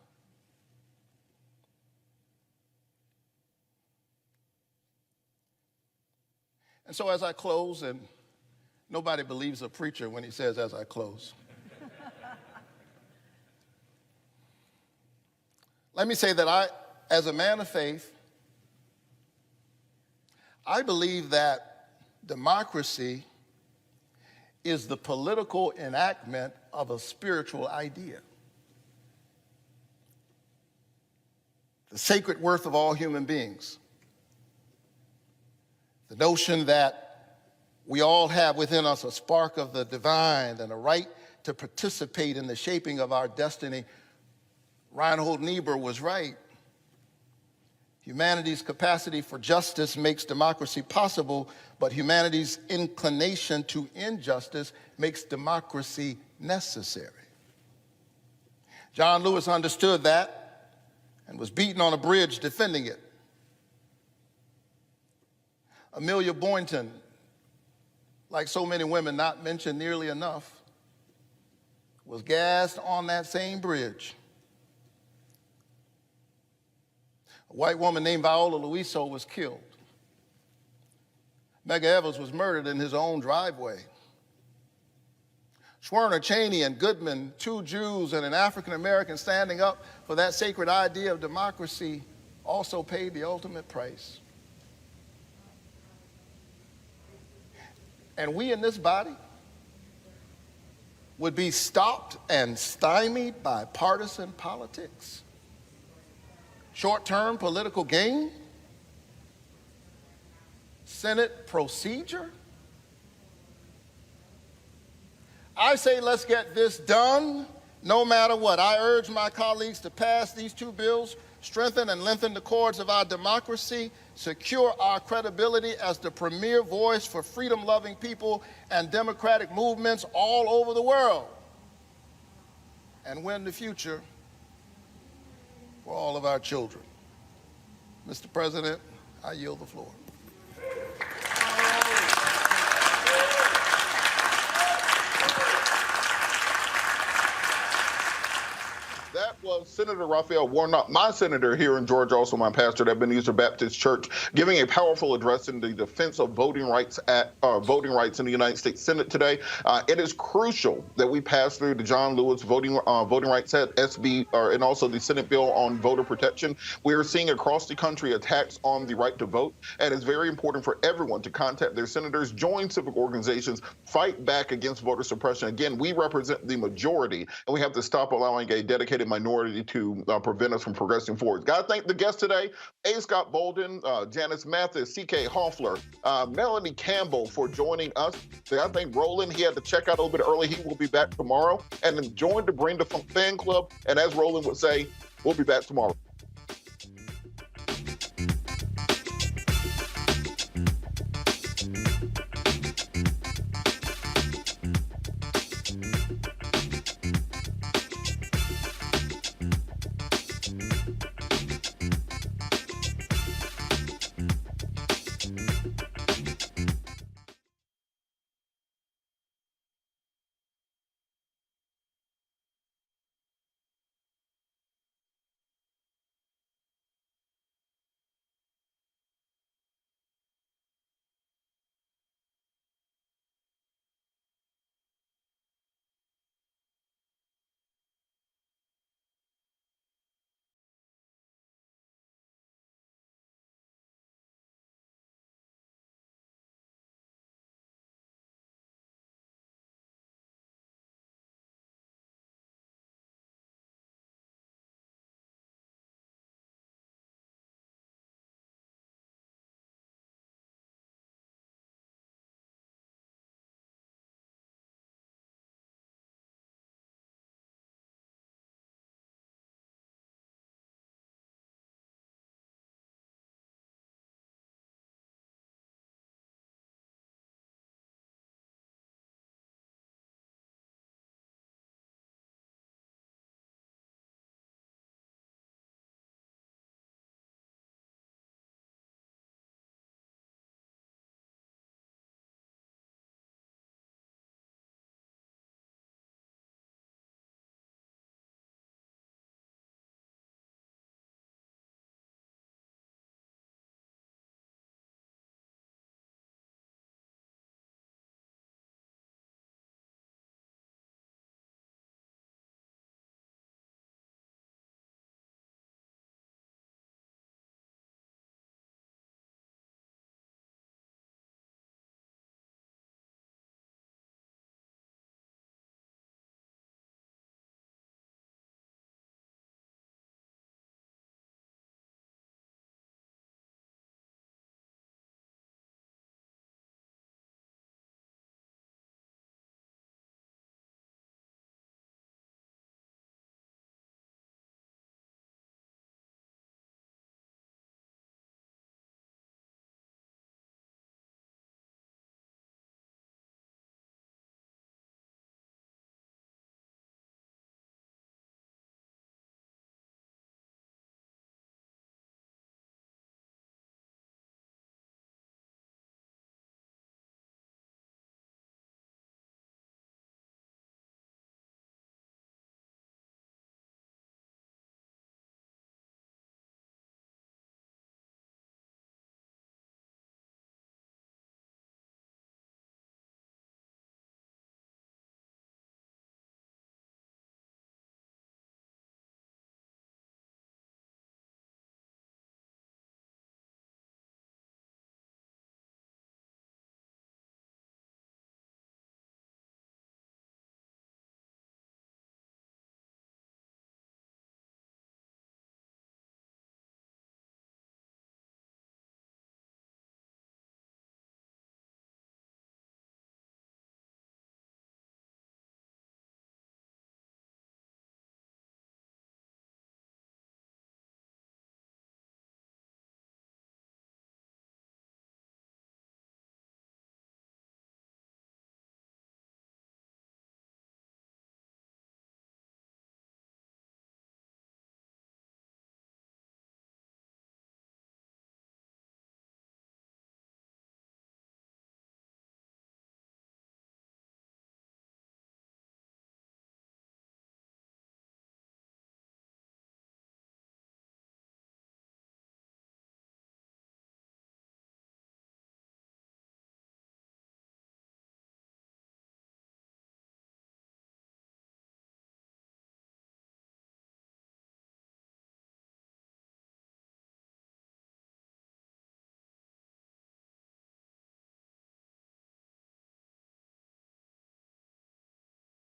S9: And so as I close, and nobody believes a preacher when he says as I close, let me say that I, as a man of faith, I believe that democracy is the political enactment of a spiritual idea. The sacred worth of all human beings. The notion that we all have within us a spark of the divine and a right to participate in the shaping of our destiny. Reinhold Niebuhr was right. Humanity's capacity for justice makes democracy possible, but humanity's inclination to injustice makes democracy necessary. John Lewis understood that and was beaten on a bridge defending it. Amelia Boynton, like so many women not mentioned nearly enough, was gassed on that same bridge. A white woman named Viola Luiso was killed. Medgar Evers was murdered in his own driveway. Schwerner, Cheney, and Goodman, two Jews and an African American standing up for that sacred idea of democracy, also paid the ultimate price. And we in this body would be stopped and stymied by partisan politics, short-term political gain, Senate procedure. I say let's get this done no matter what. I urge my colleagues to pass these two bills, strengthen and lengthen the cords of our democracy, secure our credibility as the premier voice for freedom-loving people and democratic movements all over the world, and win the future for all of our children. Mr. President, I yield the floor.
S1: That was Senator Raphael Warnock, my senator here in Georgia, also my pastor at Ebenezer Baptist Church, giving a powerful address in the defense of voting rights in the United States Senate today. It is crucial that we pass through the John Lewis voting rights SB, and also the Senate bill on voter protection. We are seeing across the country attacks on the right to vote, and it's very important for everyone to contact their senators, join civic organizations, fight back against voter suppression. Again, we represent the majority, and we have to stop allowing a dedicated minority to prevent us from progressing forward. Got to thank the guests today, A. Scott Bolden, Janice Mathis, C.K. Hoffler, Melanie Campbell for joining us. I thank Roland. He had to check out a little bit early. He will be back tomorrow. And then join the Bring the Funk fan club. And as Roland would say, we'll be back tomorrow.